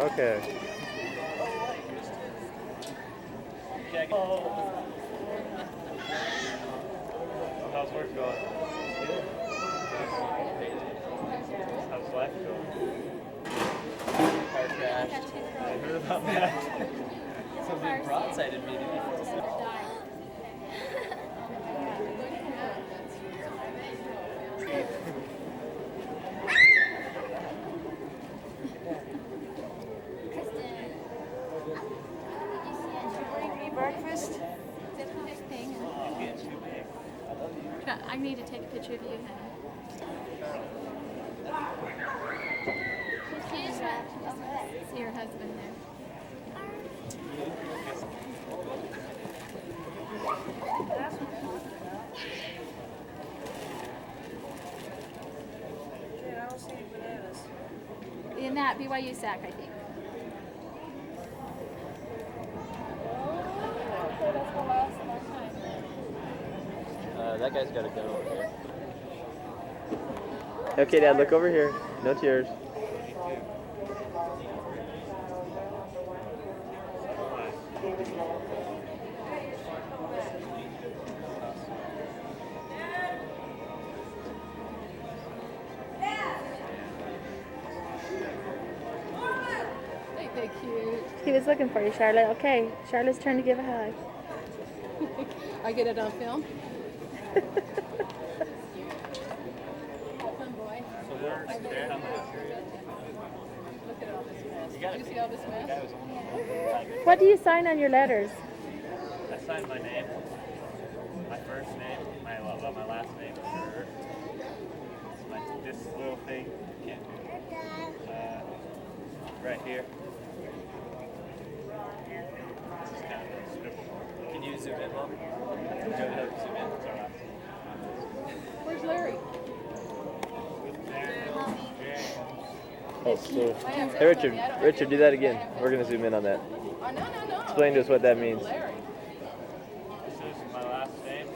Okay. How's work going? Good. How's life going? Car crash. I heard about that. Somebody broadsided me. Breakfast? I need to take a picture of you, honey. See your husband there. Yeah, I don't see any bananas. In that BYU sack, I think. That's the last long time. That guy's got to go over here. Okay, Dad, look over here. No tears. Ain't they cute? He was looking for you, Charlotte. Okay, Charlotte's turn to give a hug. I get it on film. Fun boy. Look at all this mess. Do you see all this mess? What do you sign on your letters? I signed my name, my first name, my last name, this little thing, right here. This is kind of a scribble. Can you zoom in, Mom? Joe, help you zoom in. Where's Larry? Oh, so. Hey, Richard, do that again. We're going to zoom in on that. No. Explain to us what that means. Larry. This is my last name.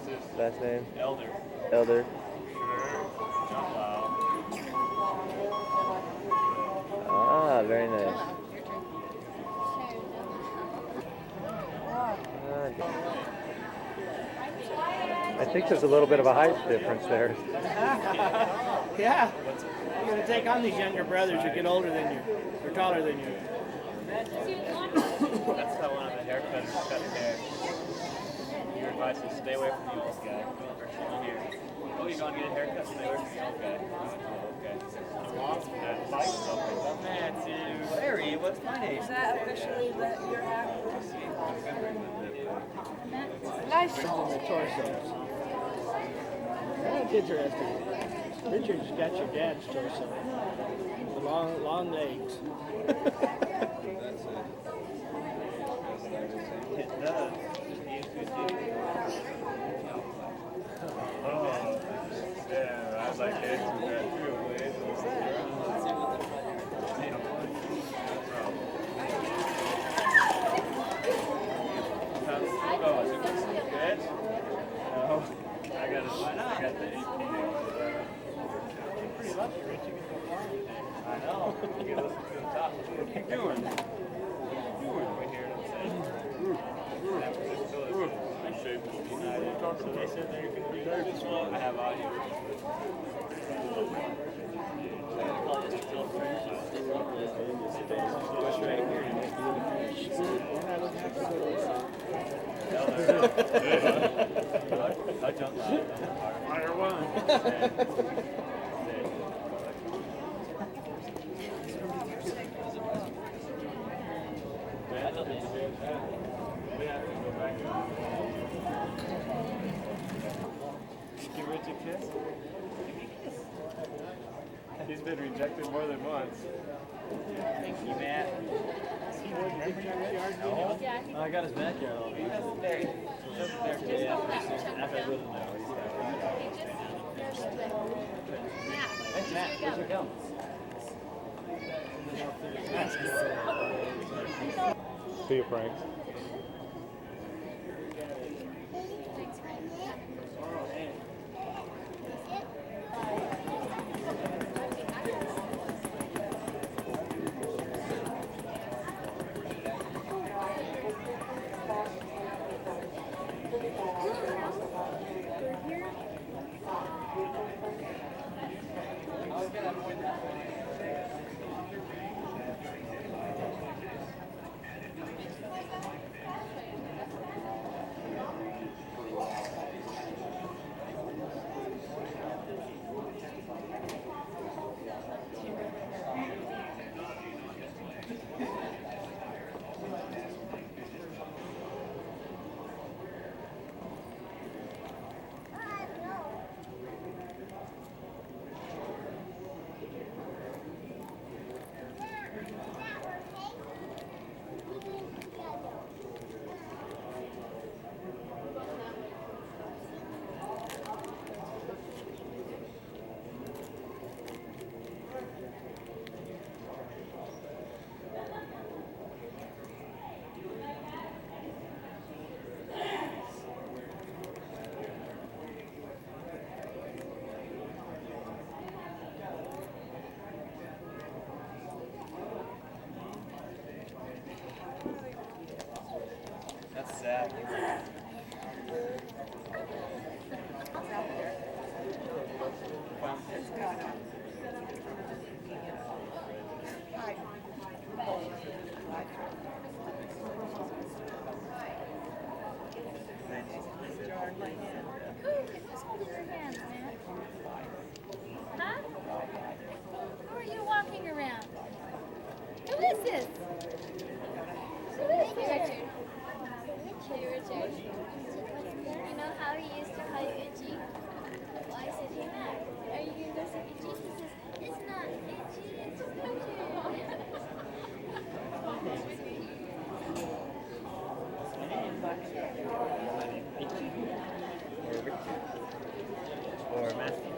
This is Last name? Elder. Elder. Jump out. Ah, very nice. I think there's a little bit of a height difference there. Yeah. You're going to take on these younger brothers who get older than you, or taller than you. That's how one of the haircutters cut hair. Your advice is stay away from the old guy. Here. Oh, you're going to get a haircut? Stay away from the old guy. Larry, what's my name? Is that officially that your hat? Nice. In the torsos. That's interesting. Richard's got your dad's torso. The long legs. It does. Oh, yeah, I was like, it's that too. Good? No. I got the 18. Pretty lucky, Rich. You can go far. I know. You can listen to the top. What are you doing? What are you doing? We hear them say. I shaped it. They said they're going to be very small. I have audio. I jumped out. Fire one. Give Rich a kiss. He's been rejected more than once. Thank you, Matt. No. I got his backyard all over. He doesn't there. He doesn't there. Yeah. After I live in there, he's got Matt, where's your gum? See you, Frank. back. Huh? Who are you walking around? Who is this? Who is this? Richard. Hey, Richard. You know how he used to call you Itchy? Well, I said, hey, Matt, are you going to go see Itchy? He says, it's not Itchy, it's Richard. Or Matthew.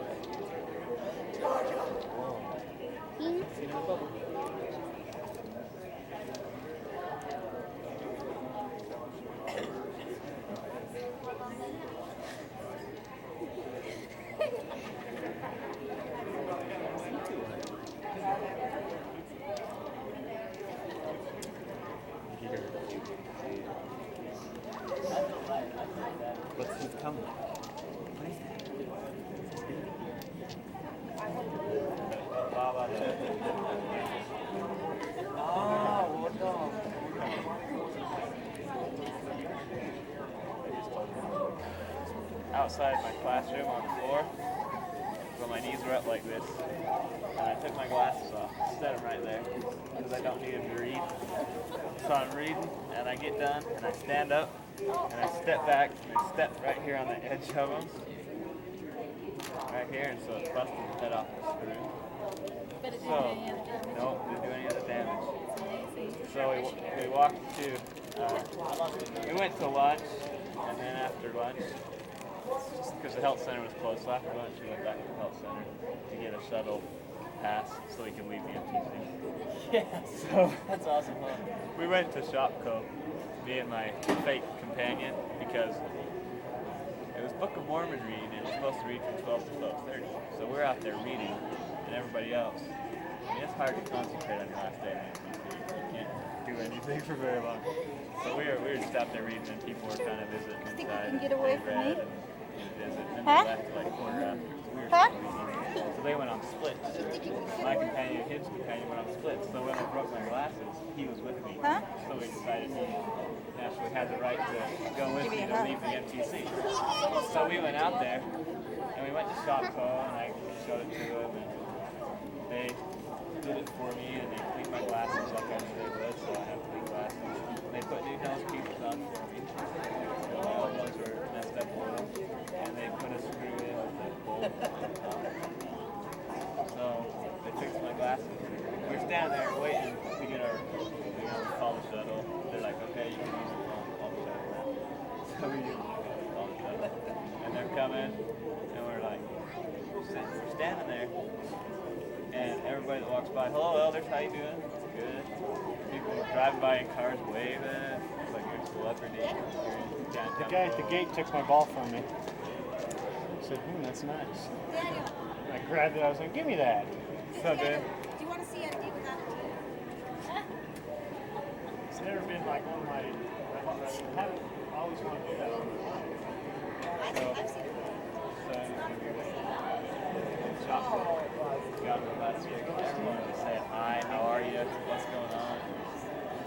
What's he coming? Outside my classroom on the floor, where my knees were up like this, and I took my glasses off, set them right there, because I don't need them to read. So I'm reading, and I get done, and I stand up, and I step back, and I step right here on the edge of them, right here, and so it's busted the head off the screw. But it didn't do So, any other damage. no, didn't do any other damage. It's amazing. So we walked to, we went to lunch, and then after lunch, because the health center was closed, so after lunch we went back to the health center to get a shuttle pass so we can leave the MTC. Yeah. So That's awesome, huh? we went to Shopco, me and my fake companion, because it was Book of Mormon reading, and it was supposed to read from 12 to 12:30. So we're out there reading, and everybody else. I mean, it's hard to concentrate on the last day of MTC. You can't do anything for very long. So we were just out there reading, and people were kind of visiting Think inside. you can get away and from read me? and visit, and then Huh? we left like quarter after. So we were Huh? reading. So they went on splits. My companion and his companion went on splits. So when I broke my glasses, he was with me. Huh? So we decided he naturally had the right to go with me to leave the MTC. So we went out there, and we went to Shopco, and I showed it to them, and they did it for me, and they cleaned my glasses like I knew they would, so I have clean glasses. And they put new nose pieces on for me. My elbows were messed up a little, and they put a screw in with the bolt. So they fixed my glasses. We were standing there waiting to get our, call the shuttle. They're like, okay, you can use your phone, call the shuttle now. So we use call the shuttle. And they're coming, and we're like, we're standing there, and everybody that walks by, hello elders, how you doing? Good. People driving by in cars waving. It's like you're a celebrity. The guy at the gate took my ball from me. I said, that's nice. Daniel, And I grabbed it, I was like, give me that. So good. do you want to see a deal without a deal? It's never been like one of my, I haven't always wanted to do that on my life. Got the last week. Everyone just said hi, how are you? What's going on?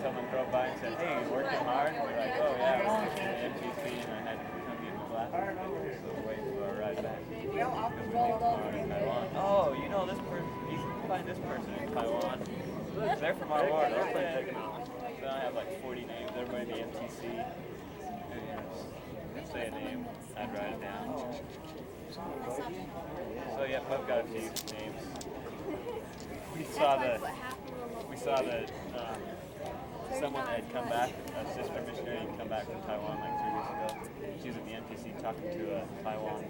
Someone drove by and said, hey, you working hard? And we're like, oh yeah, we're working at MTC, and I had to come get my glasses. So we're waiting for our ride back. Because we leave tomorrow in Taiwan. Oh, you know this person, you can find this person in Taiwan. Look, they're from our ward. They're pretty technology. So I have like 40 names, everybody in the MTC. And, you know, say a name, I'd write it down. So yep, I've got a few names. We saw that someone that had come back, a sister missionary had come back from Taiwan like 3 weeks ago. She was at the MTC talking to a Taiwan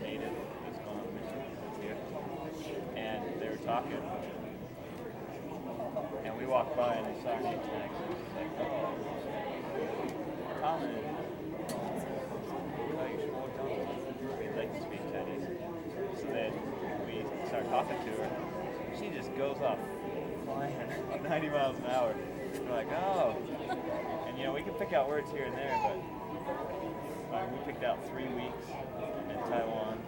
native who's going on a mission that's here. And they were talking. And we walked by and they saw our name tags and it was like, oh, common. We'd like to speak Chinese. So then we start talking to her. She just goes off flying 90 miles an hour. We're like, oh. And you know, we can pick out words here and there, but We picked out 3 weeks in Taiwan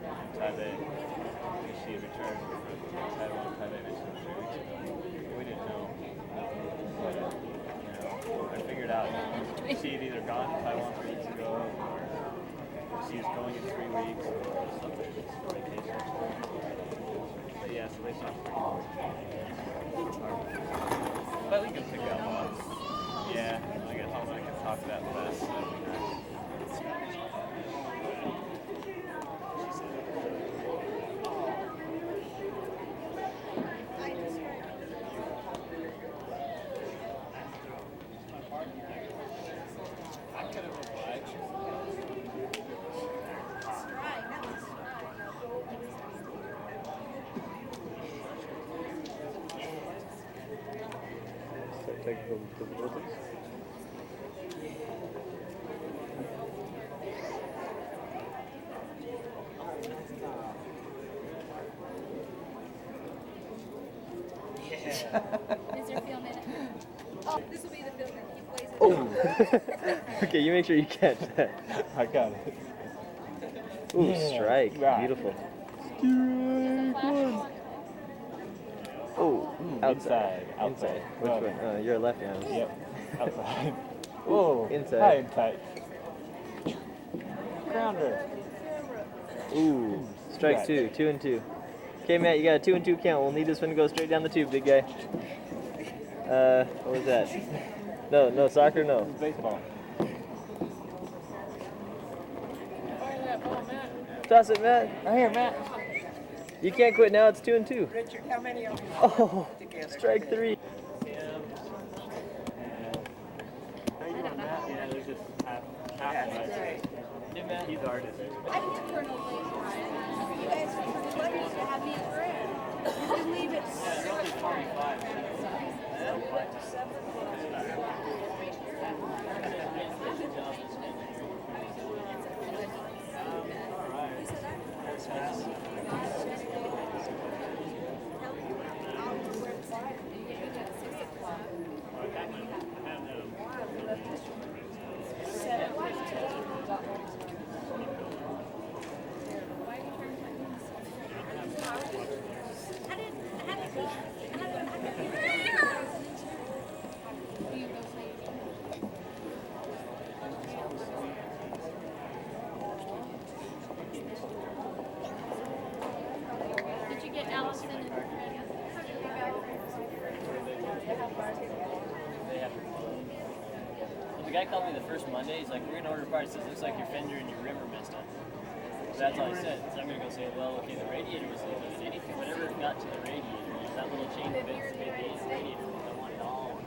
and Taipei. She returned from Taiwan, Taipei mission 3 weeks ago. We didn't know. But, I figured out she had either gone to Taiwan 3 weeks ago or she was going in 3 weeks or something, just for vacation. But yeah, so they saw 3 weeks. But we can pick out one. Yeah, I get home and I can talk that fast. So that'd be nice. Technical difficulties. Is there film in it? Oh, this will be the film that he plays it. Oh. Okay, you make sure you catch that. I got it. Ooh, Yeah. strike. Right. Beautiful. Strike one. Oh, outside. Outside. Which Oh. one? You're a left-handed. Yep. Outside. Whoa. Inside. High and tight. Grounder. Ooh, strike Right. 2. 2 and 2. Okay, Matt, you got a 2 and 2 count. We'll need this one to go straight down the tube, big guy. What was that? No, soccer, no. Baseball. Toss it, Matt. Right here, Matt. You can't quit now. It's 2 and 2. Richard, how many of you Oh, together? strike 3. How you doing, Matt? Yeah, there's just half of us. He's artist. I didn't turn away. You guys are pretty lucky to have me around. You can leave it. Yeah, roughly 45. Did you get Allison and her friend? The guy called me the first Monday. He's like, "We're gonna order parts. It looks like your fender and your rim are messed up." That's all he said. So I'm gonna go say, "Well, okay, the radiator was leaking. Anything, whatever got to the radiator, that little chain fits the radiator. I want it all."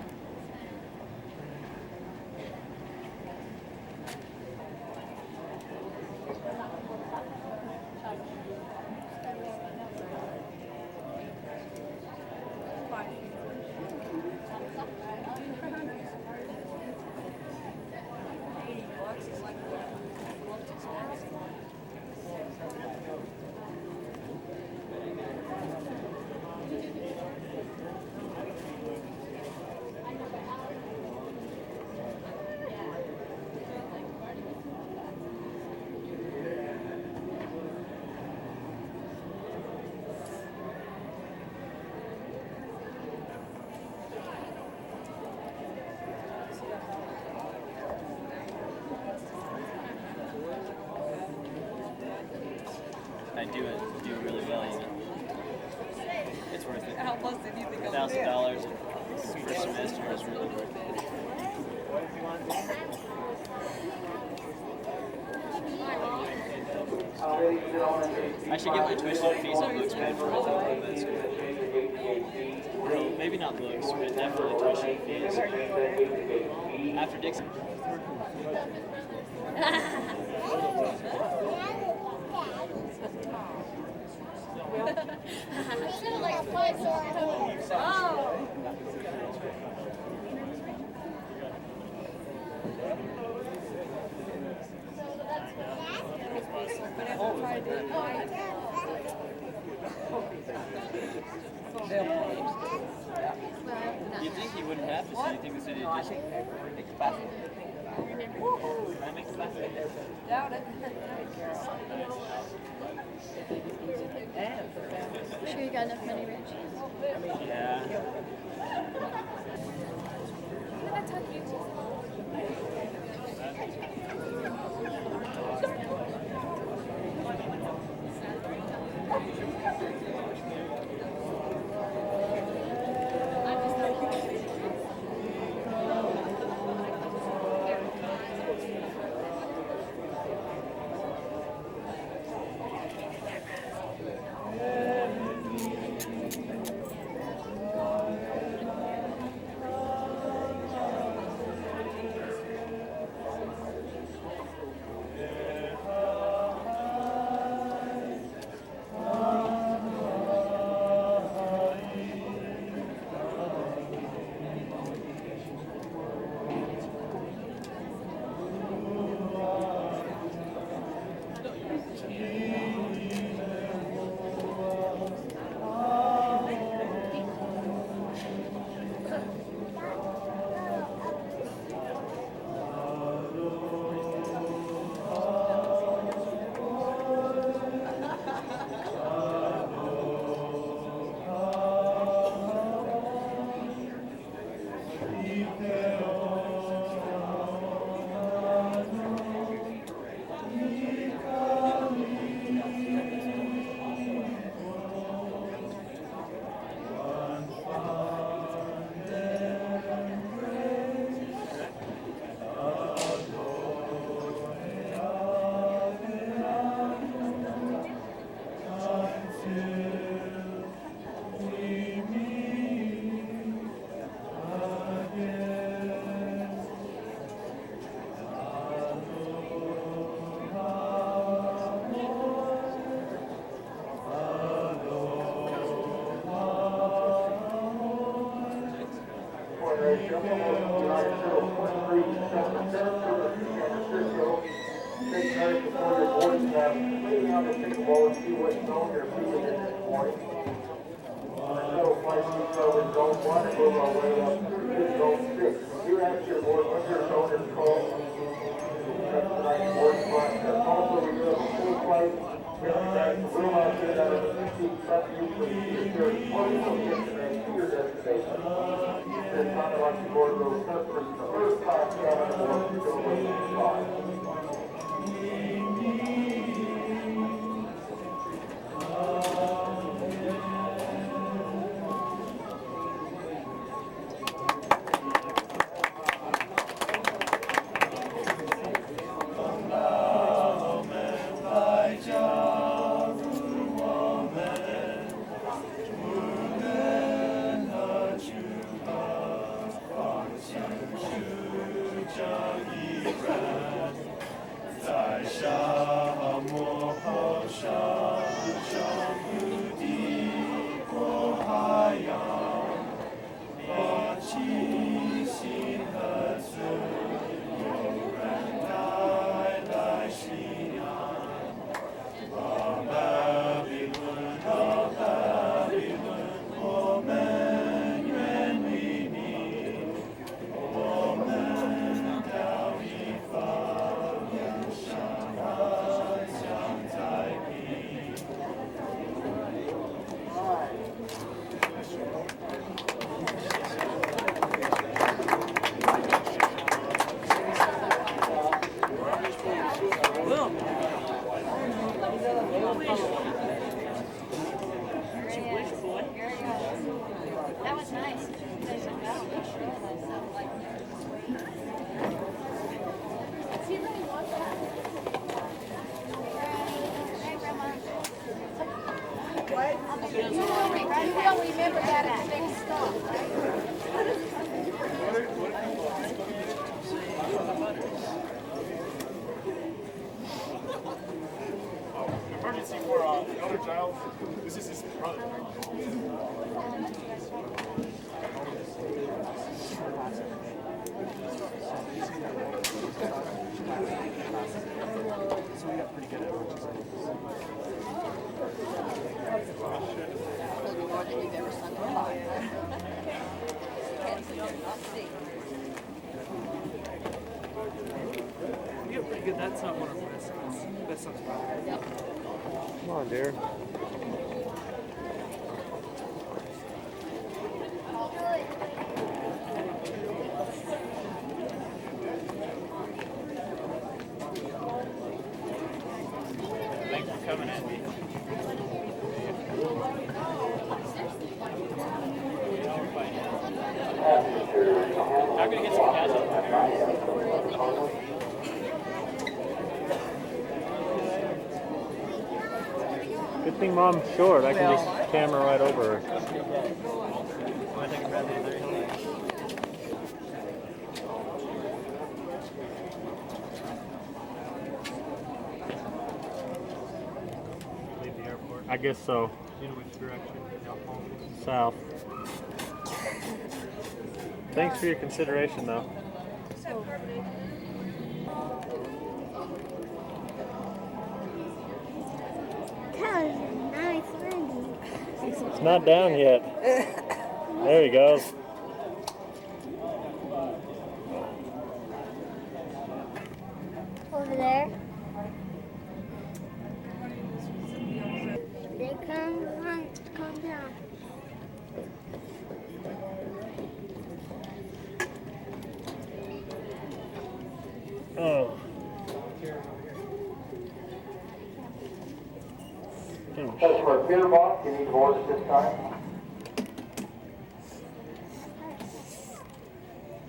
I do really well, you know. It's worth it. How much did you think of $1,000 per semester is really worth it. I should get my tuition fees on looks paid for as well, but it's good. Well, maybe not looks, but definitely tuition fees. After Dixon. You'd think he wouldn't have to, so you think the city would just... I make the best. Doubt it. Sure you got enough money, Rich? Yeah. That was nice. You don't remember that at the next stop, Emergency for another child. This is his brother. So we got pretty good at emergency. good. That's not one of our best songs. Best songs probably. Come on, dear. Thanks for coming in. I'm gonna get some ketchup. Good thing Mom's short. I can just camera right over her. Want to take a breath either? Leave the airport. I guess so. You know which direction? South. Thanks for your consideration, though. It's not down yet. There he goes. Over there. They come down. Oh. That's for a beer box, you need board at this time.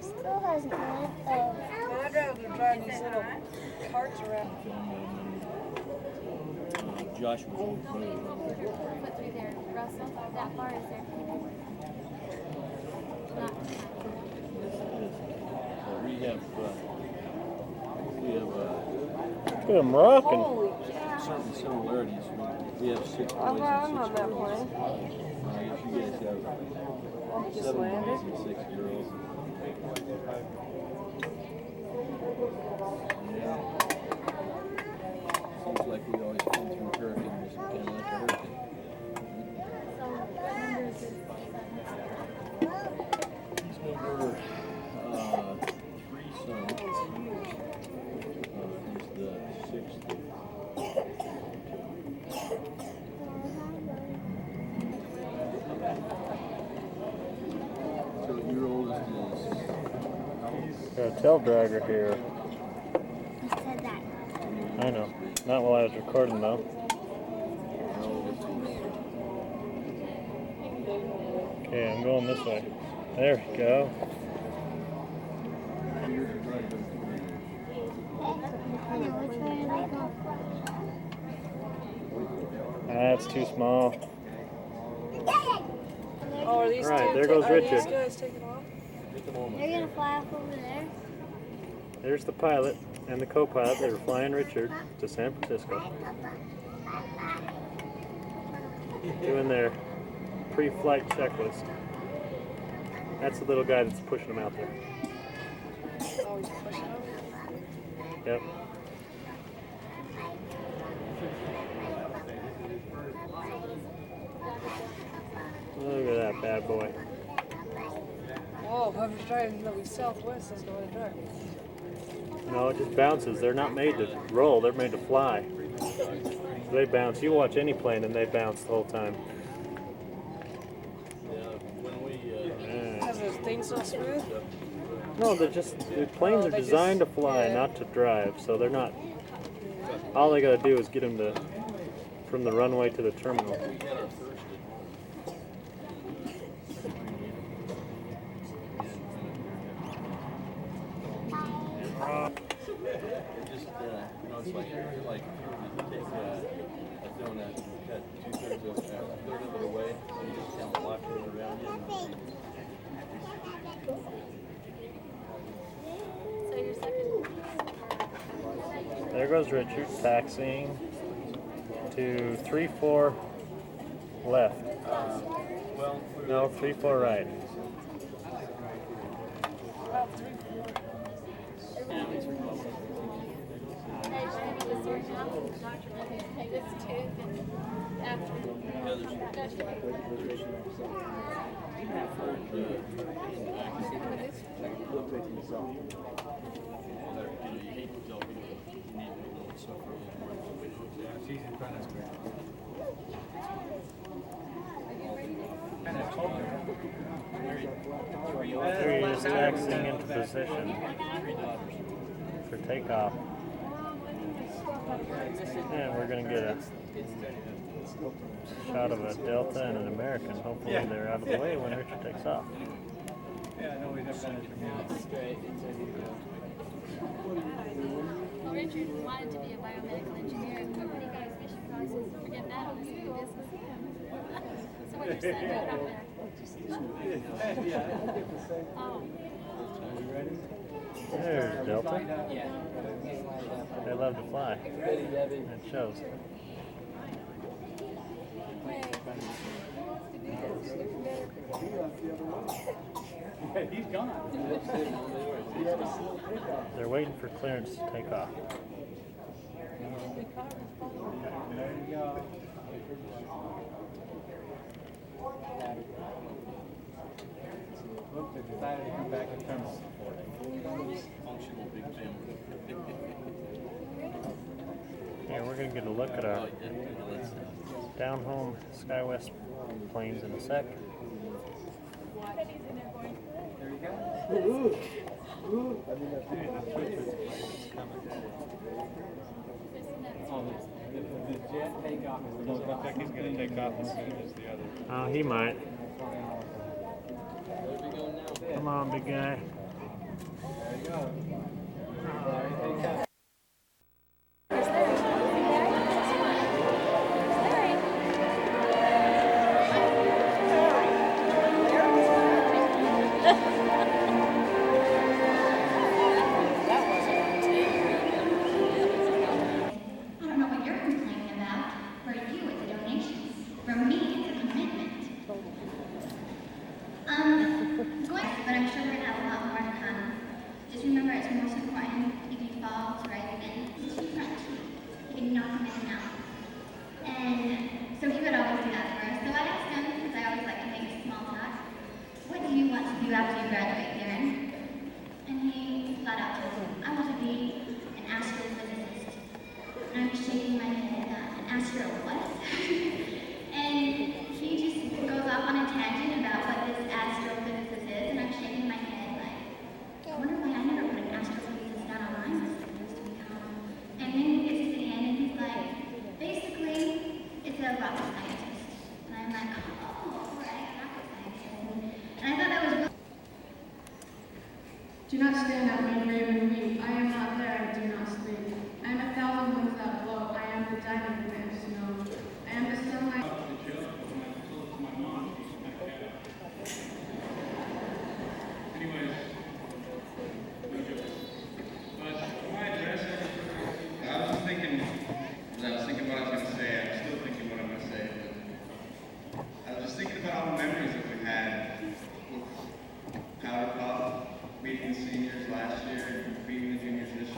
Still hasn't left though. Man, I'd rather than drive these little carts around. Josh was Put through there. Russell, that far is there. Not. Look at him rocking. Holy cow. Certain similarities. We have 6 boys I'm and 6 on that girls. plane. I guess you guys have Just 7 landed. boys and 6 girls. Yeah. Seems like we always come through hurricanes, kind of like a hurricane. He's number 3 sons. He's the 6th. So your oldest is Got a tail dragger here. He said that. I know. Not while I was recording, though. how old is Okay, I'm going this way. There we go. he? Here's your driver. Which way do they go? That's too small. Oh, are these All right, two there goes are Richard. these guys taking off? They're gonna fly off over there. There's the pilot and the co-pilot. They were flying Richard to San Francisco. Doing their pre-flight checklist. That's the little guy that's pushing them out there. Oh, he's pushing up. Yep. Look at that bad boy. Oh, whoever's driving going southwest is going to drive. No, it just bounces. They're not made to roll. They're made to fly. They bounce. You watch any plane and they bounce the whole time. Because the thing's so smooth. No, they're just, the planes are they designed just- to fly, yeah. not to drive. So they're not, all they gotta do is get them to, from the runway to the terminal. Just, it's like if you were to take a donut, cut 2/3 of a third of it away, and you just kind of watch it around you. So your second. There goes Richard, taxiing to 3-4 left. No, 3-4 right. need to know and suffer a little more than we know. She's in front of us. Three is taxing into position for takeoff. And we're going to get a shot of a Delta and an American. Hopefully they're out of the way when Richard takes off. Yeah, I know we have done it from here. Straight into Richard wanted to be a biomedical engineer, but when he got his fishing license, forget that, it was new business. So what you're saying right up there? Oh. There's Delta. Yeah. They love to fly. It shows. He's gone. They're waiting for clearance to take off. There you go. Look, they decided to come back in terminal support. Functional big family. Here, we're going to get a look at our down home SkyWest planes in a sec. There you go. The jet takeoff is looks like he's going to take off as soon as the other. Oh, he might. Come on, big guy. There you go. There you go. But I'm sure we're gonna have a lot more to come. Just remember, it's most important if you fall to right again. It's too French. You can knock him in and out. And so he would always do that for us. So I asked him, because I always like to make small talk, what do you want to do after you graduate, Darren? And he flat out told me, I want to be an astrophysicist. And I was shaking my head, an astro what? And he just goes off on a tangent about what this astrophysicist is, and I'm shaking my head like, I wonder why I never put an astrophysicist down on my list of things to become. And then he gets to the end and he's like, basically, it's a rocket scientist. And I'm like, oh, right, rocket scientist. And I thought that was really Do not stand at my grave and weep. I am not there, I do not sleep. I am 1,000 winds that blow. I am the diamond made of snow. I am the sunlight. Anyways, but my address, I was thinking what I was going to say. I'm still thinking what I'm going to say. But I was just thinking about all the memories that we had with Powder Puff, meeting the seniors last year, meeting the juniors this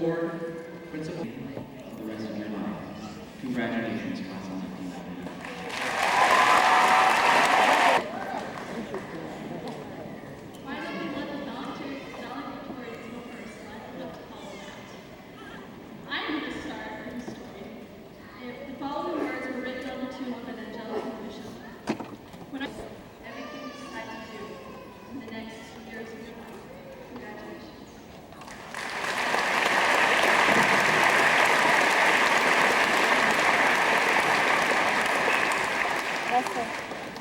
board, principal, the rest of your life. Congratulations, class of 1999. Finally, let the valedictorians go first, and I don't have to follow that. I'm going to start a new story. If the following words were written on the tomb of an angelic musician, when I everything you decide to do in the next years of your life, congratulations.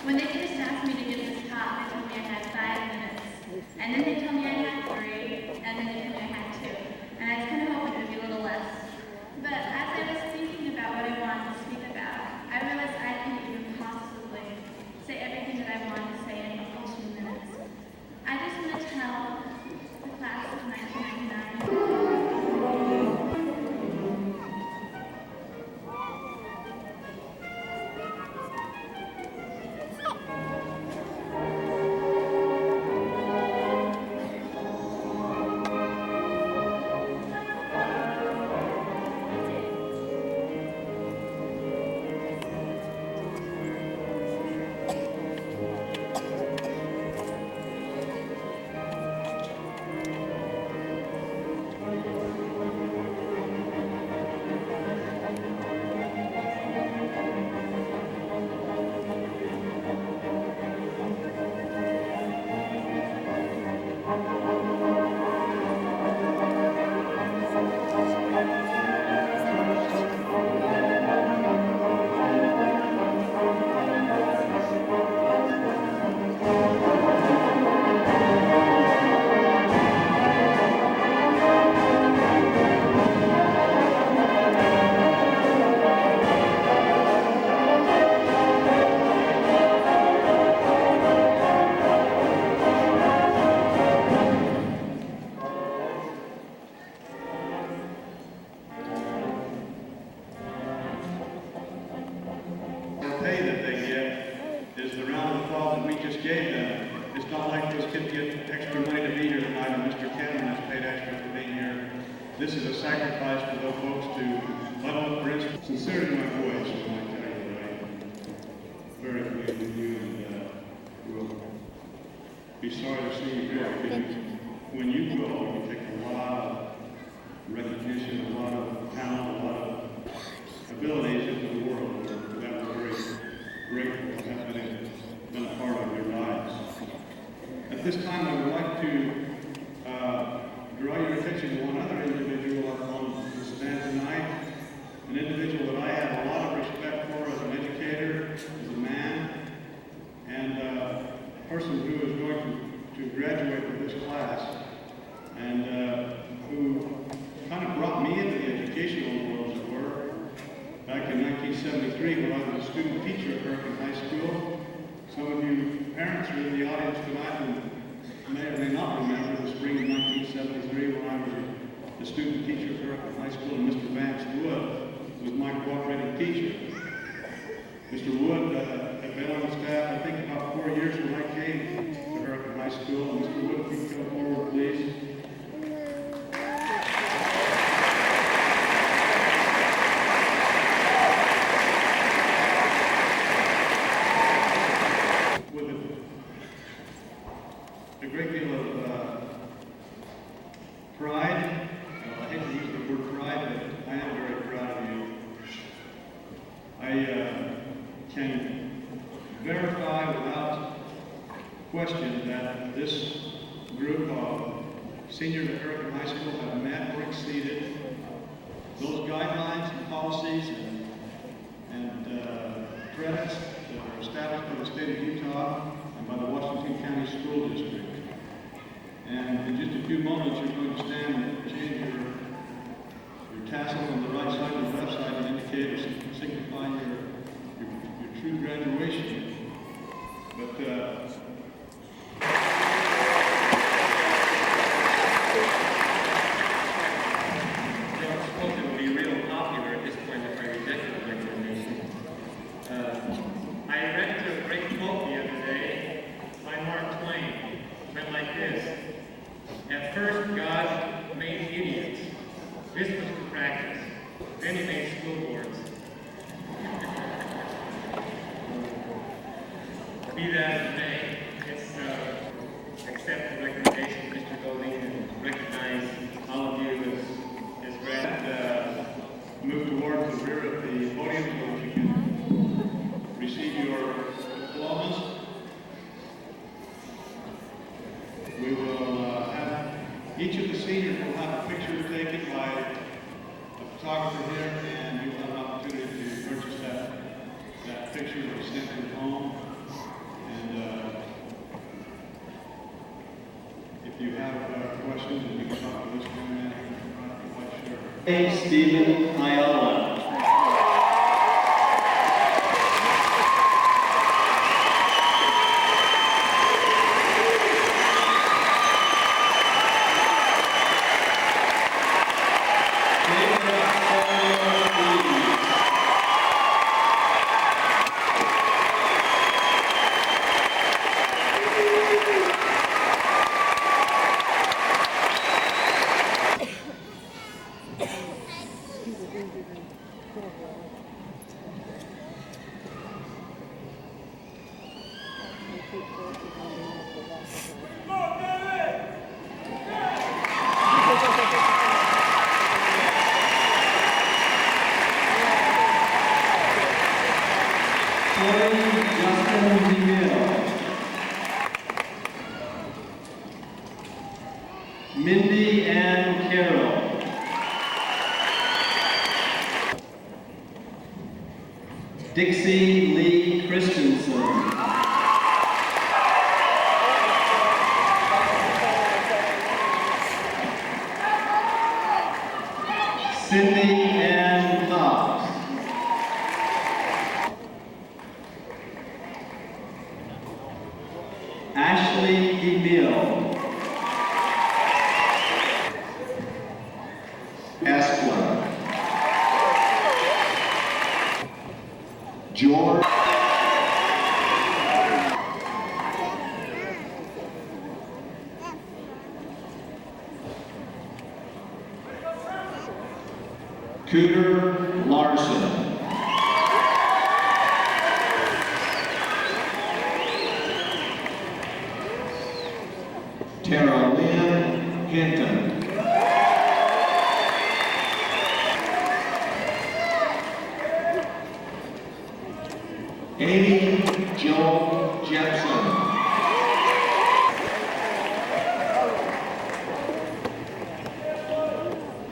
When they first asked me to give this talk, they told me I had 5 minutes. And then they told me I had 3, and then they told me I had 2. And I was kind of hoping it would be a little less. But as I was thinking about what I wanted to speak about, I realized I couldn't even possibly say everything that I wanted to say in a full 2 minutes. I just want to tell the class of 1999. Pay that they get is the round of applause that we just gave them. It's not like those kids get extra money to be here tonight, and Mr. Cannon has paid extra for being here. This is a sacrifice for those folks to let up Bryce. Sincerely, my voice when I tell you that I'm very pleased with you, and will be sorry to see you go, because when you go, you take a lot of recognition, a lot of talent, a lot of abilities into the world that we're very grateful to have been a part of your lives. At this time, I would like to draw your attention to one other individual up on the stand tonight, an individual that I have a lot of respect for as an educator, as a man, and a person who is going to graduate with this class, and who kind of brought me into the educational world, as it were, back in 1973 when I was a student teacher at Hurricane High School. Some of you parents are in the audience tonight and may or may not remember the spring of 1973 when I was a student teacher at Hurricane High School, and Mr. Vance Wood was my cooperating teacher. Mr. Wood had been on the staff, I think, about 4 years when I came to Hurricane High School. Mr. Wood, if you come forward, please. A great deal of pride. I hate to use the word pride, but I am very proud of you. I can verify without question that this group of seniors at Hurricane High School have met or exceeded those guidelines and policies and credits that are established by the state of Utah and by the Washington County School District. And in just a few moments, you're going to stand and change your tassel on the right side and the left side to indicate or signify your true graduation. But I'm supposed to be real popular at this point if I rejected the recommendation. I read to a great quote the other day by Mark Twain. It went like this: "At first God made idiots. This be that as it may, it's accept the recommendation of Mr. Golding and recognize all of you as Brad Move towards the rear of the podium so that you can receive your diplomas. We will have, each of the seniors will have a picture taken by a photographer here, and you will have an opportunity to purchase that picture or send it home. And if you have questions, and you can talk to this young man, I'm not quite sure. Hey, Stephen Ayala. Mindy Ann Carroll. Dixie Lee Christensen. Cindy Ann Cox. Ashley DeMille. Esquire. George. Cooter Larson. Tara Lynn Hinton. Amy Jo Jepson.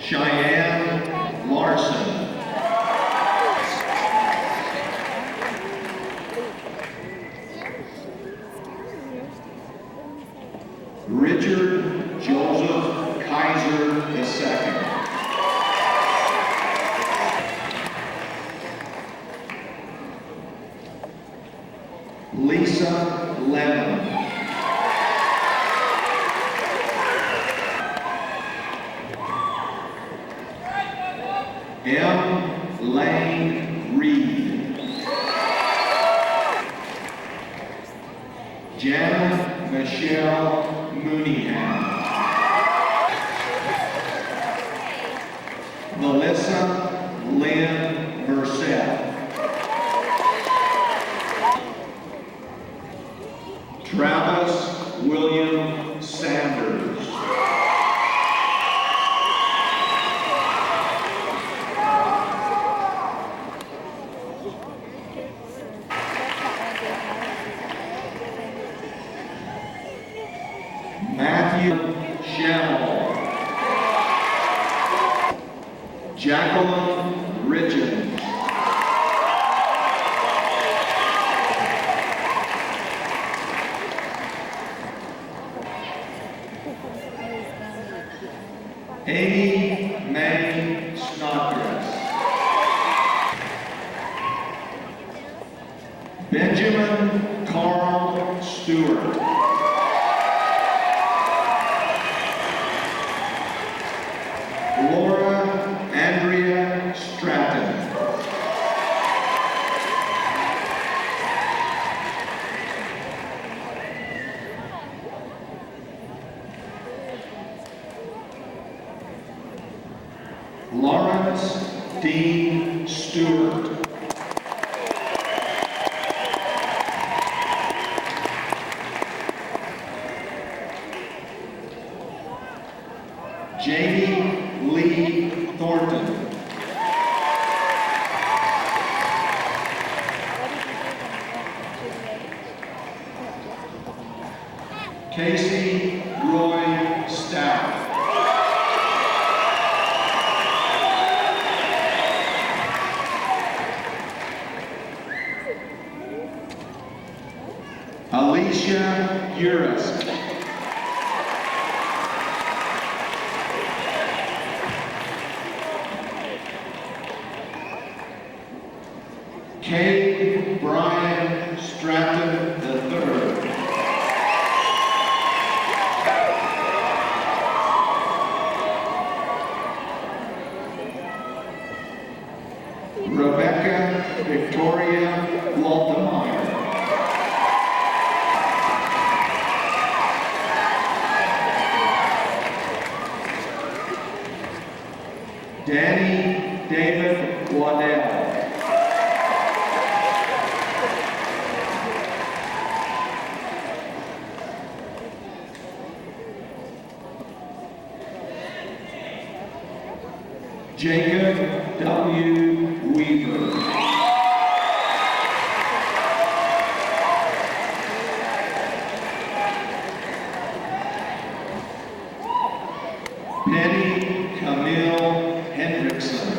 Cheyenne Larson. Richard Joseph Kaiser II. Lisa Lemon. M. Lane Reed. Janet Michelle Mooneyham. Melissa Lynn Merced. Travis William Sanders. Matthew Shamel. Jacqueline Richards. Amy May Snodgrass. Benjamin Carl Stewart. Laura Andrea Stratton. Lawrence Dean Stewart. Casey Roy Stout. Alicia Uris. Cade Brian Stratton III. Rebecca Victoria Waldemeyer. Danny David Waddell. Jacob W. Weaver. Penny Camille Hendrickson.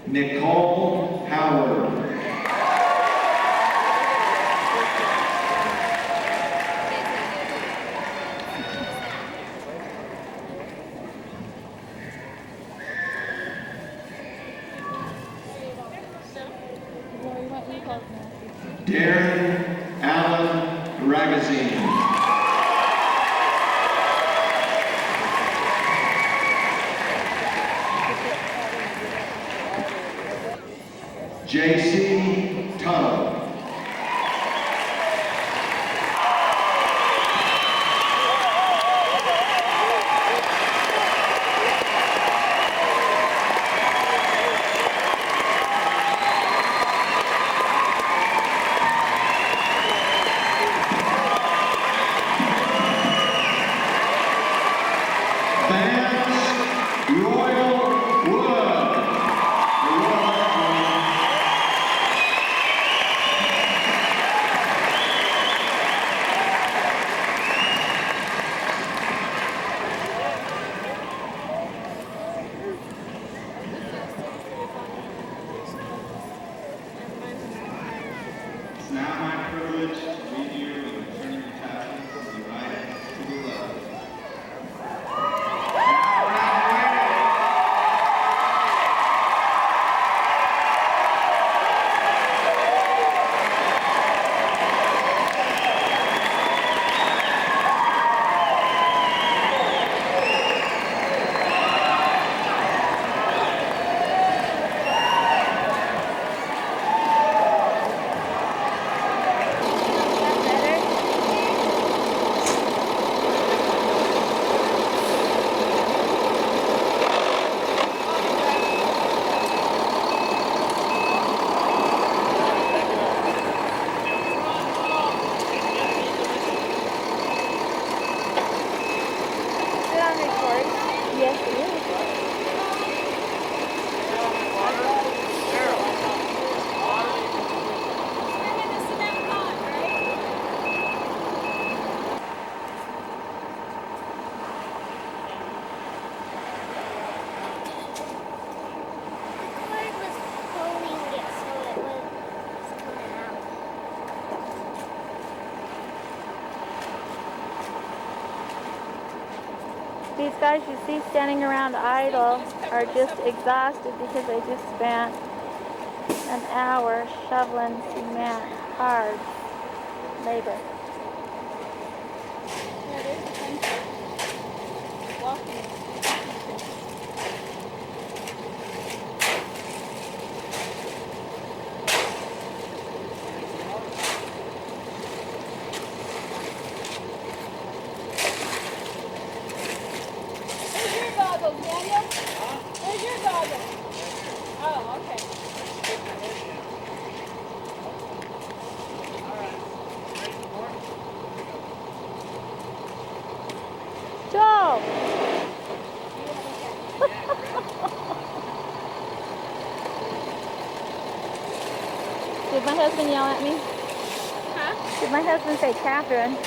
Nicole Howard. Darren Allen Ragazine. JC Tuttle. Vance Royal Wood. It's now my privilege to lead you in returning the tassel from the right to the left. Yes, it is. These guys you see standing around idle are just exhausted because they just spent an hour shoveling cement, hard labor. Daniel? Where's your goggles? Oh, okay. Joe! Did my husband yell at me? Huh? Did my husband say Catherine?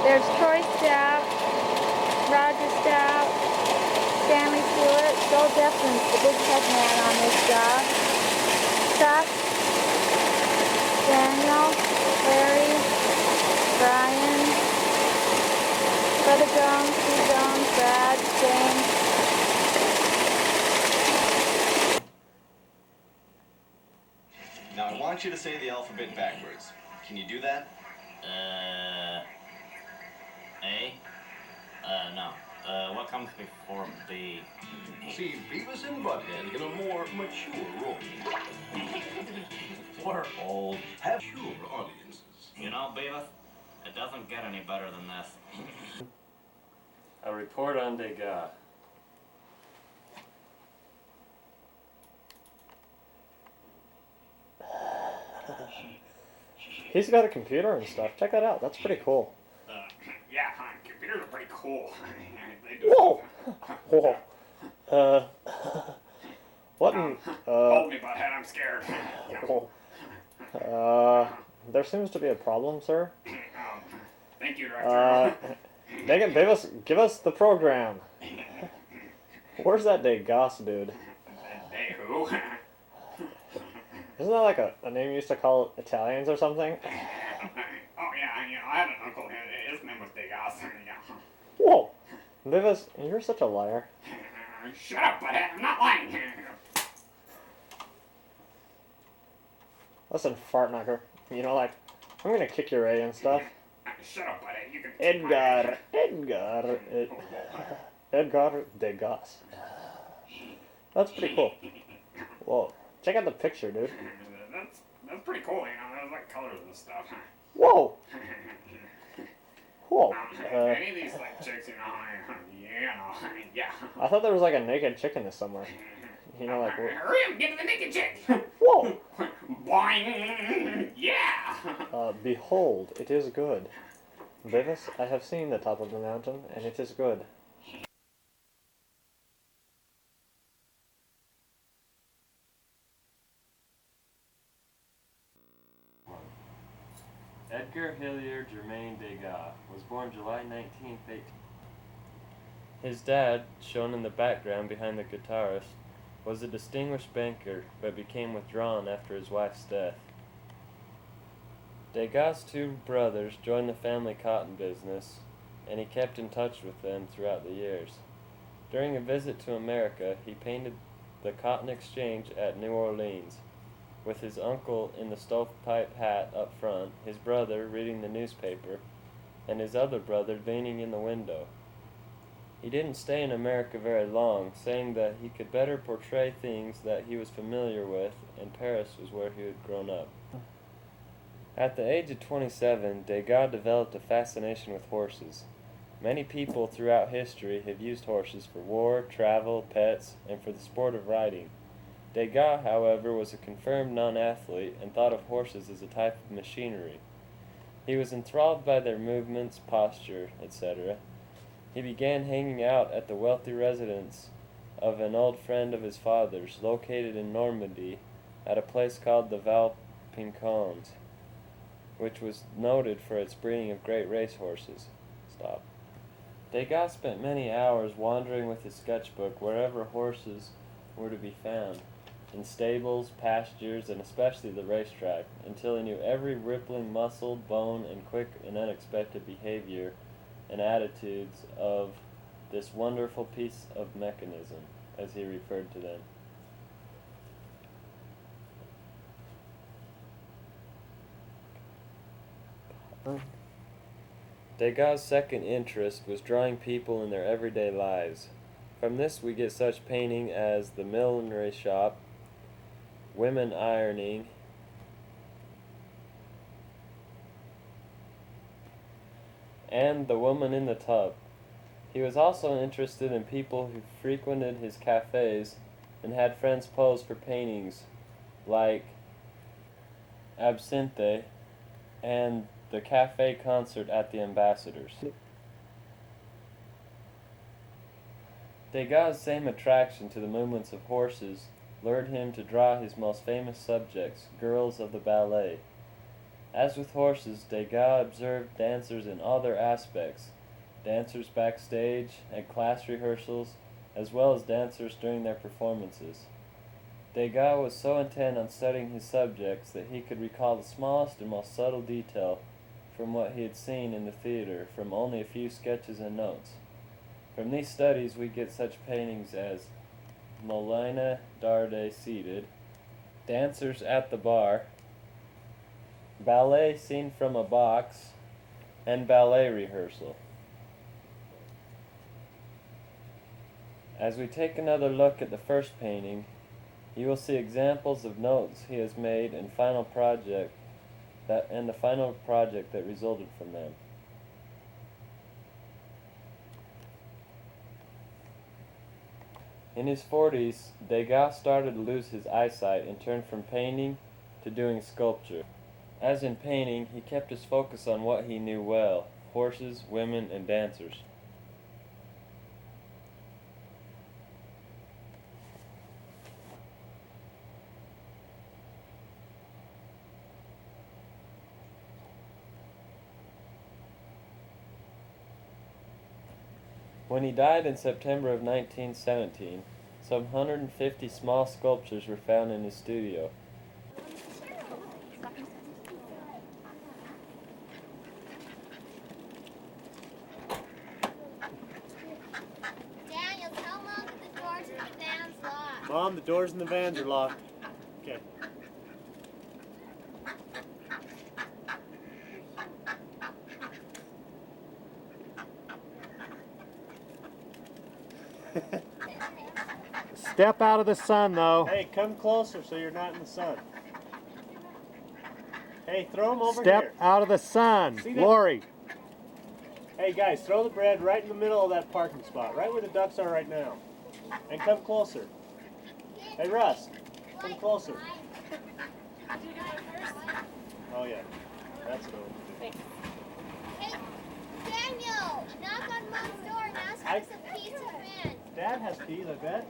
There's Troy Stout, Roger Stout, Stanley Stewart, Joel Jepson's the big head man on this job. Chuck, Daniel, Larry, Brian, Brother Jones, Steve Jones, Brad, James. Now I want you to say the alphabet backwards. Can you do that? A? No. What comes before B? See, Beavis and Butthead in a more mature role. We're all have mature audiences. You know, Beavis, it doesn't get any better than this. A report on Degas. He's got a computer and stuff. Check that out. That's pretty cool. Yeah, computers are pretty cool. Whoa! Whoa. What in, Hold me, butthead, I'm scared. there seems to be a problem, sir. Thank you, Director. Megan, give us the program. Where's that Degas dude? Hey, who? Isn't that like a name you used to call Italians or something? Oh, yeah, I had an uncle, his name was Degas. Yeah. Whoa! Beavis, you're such a liar. Shut up, butthead, I'm not lying. Listen, fart knocker. You know, like, I'm gonna kick your A and stuff. Shut up, butthead, you can... Edgar Degas. That's pretty cool. Whoa. Check out the picture, dude. That's pretty cool, you know, there's like colors and stuff. Whoa! Whoa. Any of these like chicks, you know, yeah. I thought there was like a naked chick in this somewhere. You know, like... Hurry up, get to the naked chick! Whoa! Boing! Yeah! Behold, it is good. Beavis, I have seen the top of the mountain, and it is good. Edgar Hilliard Germain Degas was born July 19th, 18... His dad, shown in the background behind the guitarist, was a distinguished banker, but became withdrawn after his wife's death. Degas' two brothers joined the family cotton business, and he kept in touch with them throughout the years. During a visit to America, he painted the Cotton Exchange at New Orleans, with his uncle in the stovepipe hat up front, his brother reading the newspaper, and his other brother leaning in the window. He didn't stay in America very long, saying that he could better portray things that he was familiar with, and Paris was where he had grown up. At the age of 27, Degas developed a fascination with horses. Many people throughout history have used horses for war, travel, pets, and for the sport of riding. Degas, however, was a confirmed non-athlete and thought of horses as a type of machinery. He was enthralled by their movements, posture, etc. He began hanging out at the wealthy residence of an old friend of his father's, located in Normandy, at a place called the Valpincones, which was noted for its breeding of great racehorses. Degas spent many hours wandering with his sketchbook wherever horses were to be found, in stables, pastures, and especially the racetrack, until he knew every rippling muscle, bone, and quick and unexpected behavior and attitudes of this wonderful piece of mechanism, as he referred to them. Degas' second interest was drawing people in their everyday lives. From this we get such painting as the millinery shop, women ironing, and the woman in the tub. He was also interested in people who frequented his cafes and had friends pose for paintings, like Absinthe, and the cafe concert at the Ambassadors. Degas' same attraction to the movements of horses lured him to draw his most famous subjects, girls of the ballet. As with horses, Degas observed dancers in all their aspects, dancers backstage, at class rehearsals, as well as dancers during their performances. Degas was so intent on studying his subjects that he could recall the smallest and most subtle detail from what he had seen in the theater from only a few sketches and notes. From these studies we get such paintings as Molina Darde seated, dancers at the bar, ballet scene from a box, and ballet rehearsal. As we take another look at the first painting, you will see examples of notes he has made and the final project that resulted from them. In his 40s, Degas started to lose his eyesight and turned from painting to doing sculpture. As in painting, he kept his focus on what he knew well: horses, women, and dancers. When he died in September of 1917, some 150 small sculptures were found in his studio. Daniel, tell Mom that the doors in the van's locked. Mom, the doors in the vans are locked. Okay. Step out of the sun, though. Hey, come closer so you're not in the sun. Hey, throw them over here. Step out of the sun, Lori. Hey, guys, throw the bread right in the middle of that parking spot, right where the ducks are right now. And come closer. Hey, Russ, come closer. Oh, yeah. That's cool. Thanks. Hey, Daniel, knock on Mom's door and ask her some keys to the van. Dad has keys, I bet.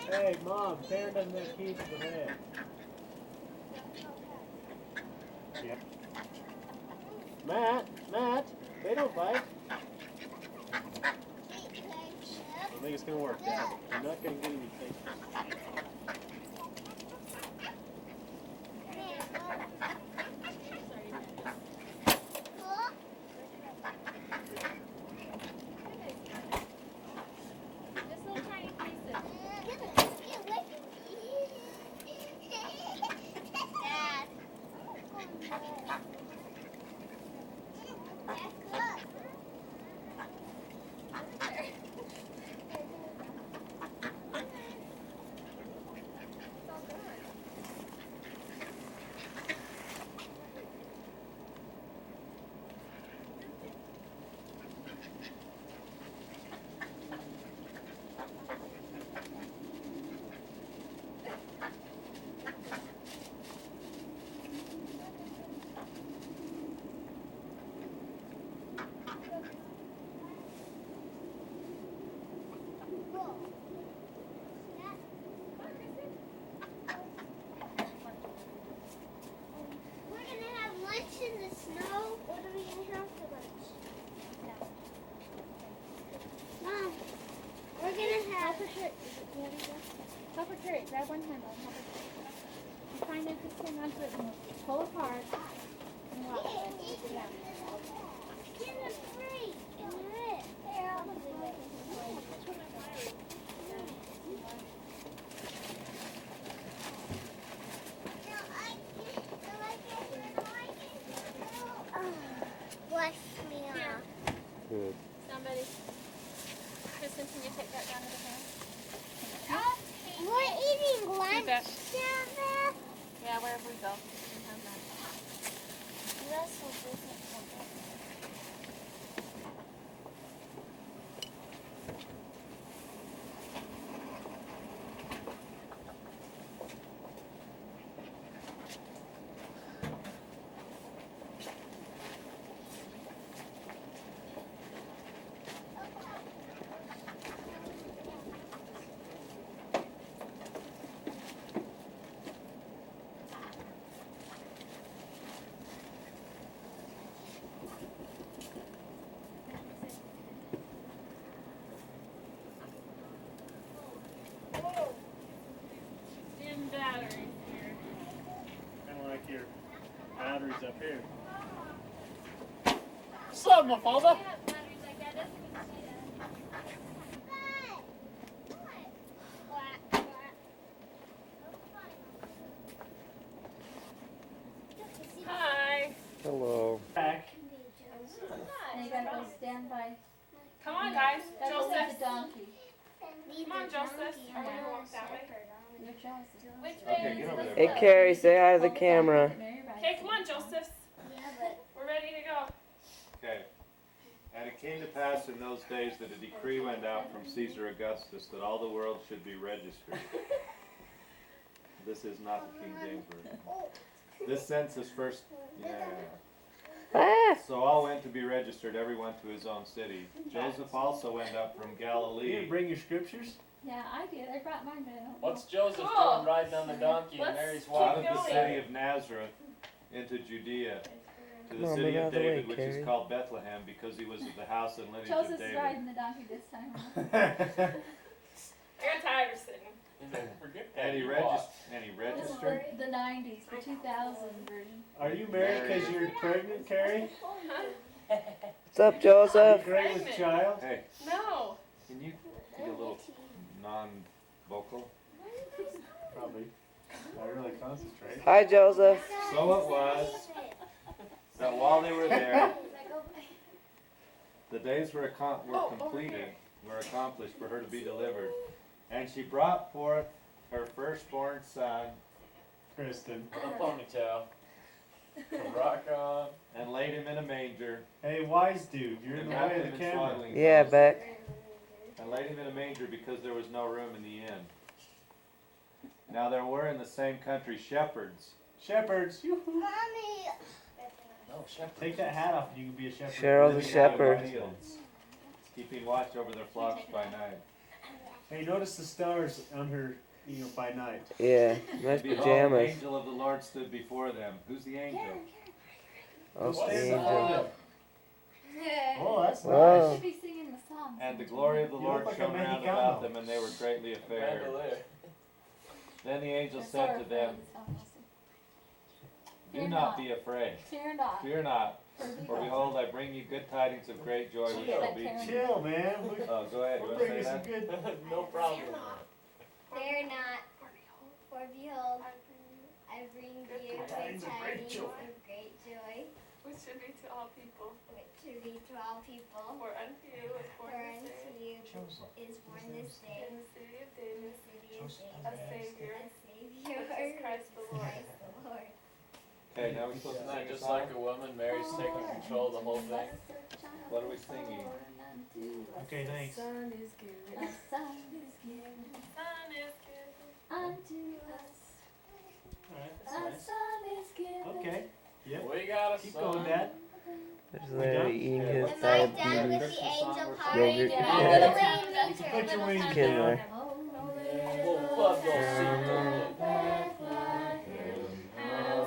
Hey, Mom, Karen doesn't have keys to the van. Yeah. Matt, they don't bite. I think it's going to work, Dad. I'm not going to get any takes. Help her carry it. Grab one handle and help her carry it. You find it, just hang on to it and pull apart and walk. Yeah. Get it free. In your head. Bless me off. Good. Somebody. Kristen, can you take that down to the van? We're eating lunch, Sarah. Yeah, wherever we go. We can have that. Russell doesn't want that. Mafalda? Hi. Hello. Back. Now you gotta go stand by. Come on, guys. Gotta go Joseph. lead the donkey. Come on, Joseph. Are we gonna walk that way? You're Joseph. Which Okay, way? get over there. Hey, Carrie, say hi to the camera. Okay, come on, Joseph. We're ready to go. Okay. And it came to pass in those days that a decree went out from Caesar Augustus that all the world should be registered. This is not the King James Version. This census first, So all went to be registered, everyone to his own city. Joseph also went up from You Galilee. didn't bring your scriptures? Yeah, I did. I brought mine down. What's Joseph Cool. doing riding on the donkey and Let's Mary's keep Out walking? of the going. city of Nazareth into Judea, to the Mom, city move out of of the way, David, which Carrie. is called Bethlehem, because he was of the house and lineage of Joseph's David. riding the donkey this time. I got tired of sitting. He's like, forget that. And he you This is registered. the 90s, the 2000 version. Are you married because you're pregnant, Carrie? What's up, Are you Joseph? pregnant with child? Hey, No. can you be a little non-vocal? Probably. I really concentrate. Hi, Joseph. So it was that while they were there, the days were accomplished for her to be delivered. And she brought forth her firstborn son Kristen. A ponytail. A rock on. and laid him in a manger. Hey, wise dude, you're in And the wrapped way him of in the camera. swaddling Yeah, clothes. Beck. And laid him in a manger because there was no room in the inn. Now there were in the same country shepherds. Shepherds. Yoo-hoo. No, shepherd. Take that hat off and you can be a shepherd. Cheryl the living out in shepherd. fields, keeping watch over their flocks by night. Hey, notice the stars on her, by night. Yeah, nice And behold, an pajamas. angel of the Lord stood before them. Who's the angel? Oh, Who's the standing angel. before them? Oh, that's Whoa. You should be singing the song. And the glory of the You Lord look like a shone round Mexicano. about them, and they were greatly affared. Bandolier. Then the angel That's said our to them, friend, it's awesome. Do Fear not not. be afraid. Fear not. Fear not. For behold, I bring you good tidings of great joy, which Chill. shall be. Chill, man. Oh, go ahead. You We'll want to bring say you some that? good. No problem. Fear not. For behold, I bring you good tidings of great joy, Which should be to all people. which should be to all people. For unto you is For born unto this day you is born this day in the city of in David the city of a Savior, a Savior, which is Christ the Lord. Christ the Lord. Okay, now we're supposed to Isn't sing that a just song? like a woman? Mary's taking control of the whole thing. What are we singing? Okay, thanks. Son is given. A son is given Son is given. unto us. Alright, A that's nice. son is given. Okay. Yep. We got a Keep son. going, Dad. There's Larry eating his Am I done with diabetes the angel part? yogurt. Yeah. You Little can nature, put your little wings time. Kinder. We'll love those seats.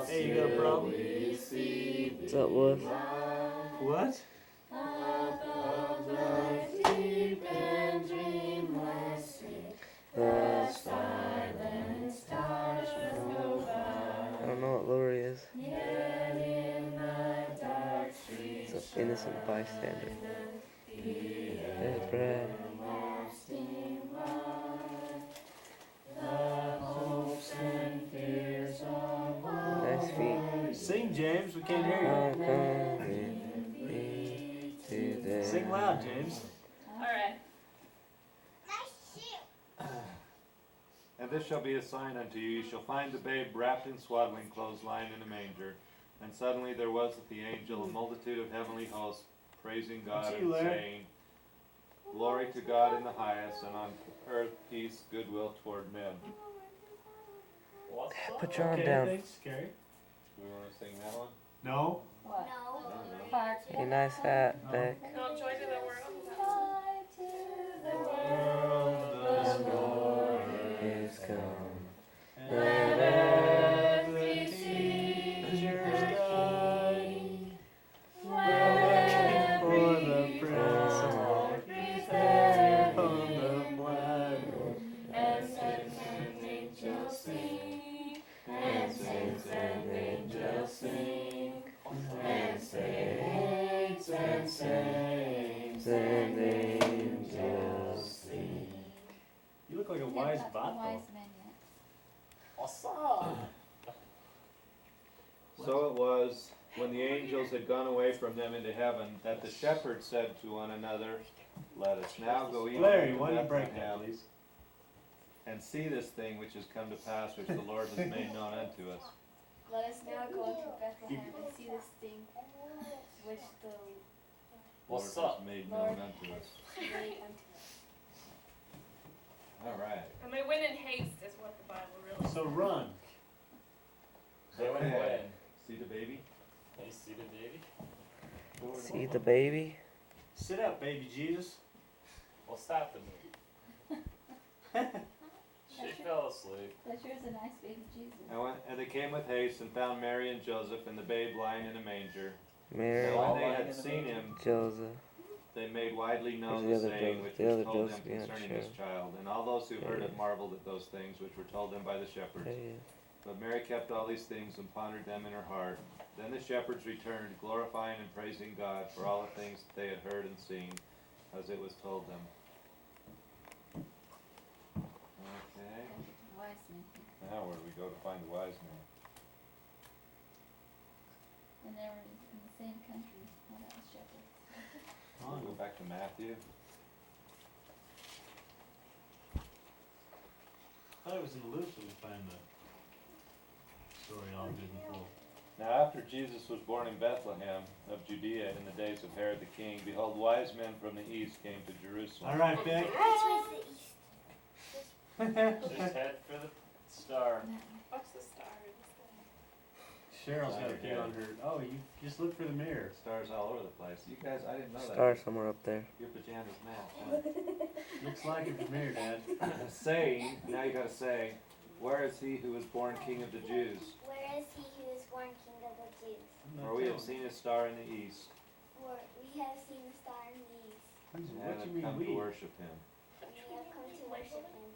Hey, you got a problem? What's up, Wolf? What? I don't know what Lori is. It's an innocent bystander. There's Brad. Nice feet. Sing, James. We can't hear How you. come it be today? Sing loud, James. Alright. And this shall be a sign unto you. You shall find the babe wrapped in swaddling clothes, lying in a manger. And suddenly there was with the angel a multitude of heavenly hosts, praising God That's and you, Larry. saying, Glory to God in the highest, and on earth peace, goodwill toward men. What's up? Put your arm Okay, down. thanks, Gary. Do we want to sing that one? No. What? No. Park. Hey, nice hat, Beck. No, joy to the world. World Is come. Let every teacher's die. Waiting for the Prince of Peace on the blackboard. And saints and angels sing. And saints and angels sing. And saints and saints. and angels sing. You look like a wise bot, though. So it was, when the angels had gone away from them into heaven, that the shepherds said to one another, let us now go even Larry, into why don't you break that, Bethlehem, please? and see this thing which has come to pass, which the Lord has made known unto us. Let us now go to Bethlehem and see this thing which the What's Lord up? has made Lord known unto us. made unto us. All right. And they went in haste, is what the Bible really So says. run. They went away. See the baby? Hey, see the baby? See the baby? Sit up, baby Jesus. What's happening? She fell asleep. That sure is a nice baby Jesus. And they came with haste and found Mary and Joseph and the babe lying in a manger. Mary, Now when they had seen him, Joseph. they made widely known Where's the the other saying Joseph? which The was other told them Joseph, you're not concerning sure. this child. And all those who heard Yeah. it marveled at those things which were told them by the shepherds. Yeah. But Mary kept all these things and pondered them in her heart. Then the shepherds returned, glorifying and praising God for all the things that they had heard and seen, as it was told them. Okay. Wise men. Now where do we go to find the wise man? And they were in the same country. Well, that was shepherds. We'll go back to Matthew. I thought it was in Luke that we find the story all good and full. Now after Jesus was born in Bethlehem of Judea in the days of Herod the king, behold, wise men from the east came to Jerusalem. All right, Vic. Just head for the star. Watch the star. Cheryl's got a big on her. Oh, you just look for the mirror. Stars all over the place. You guys, I didn't know that. Star somewhere up there. Your pajamas match. Looks like it from here, Dad. Saying, now you gotta say, where is he who was born king of the Jews? Where is he who is born king of the Jews? For we have seen his star in the east, For we have seen the star in the east. and What have you mean come we? to worship him. And we have come to worship him.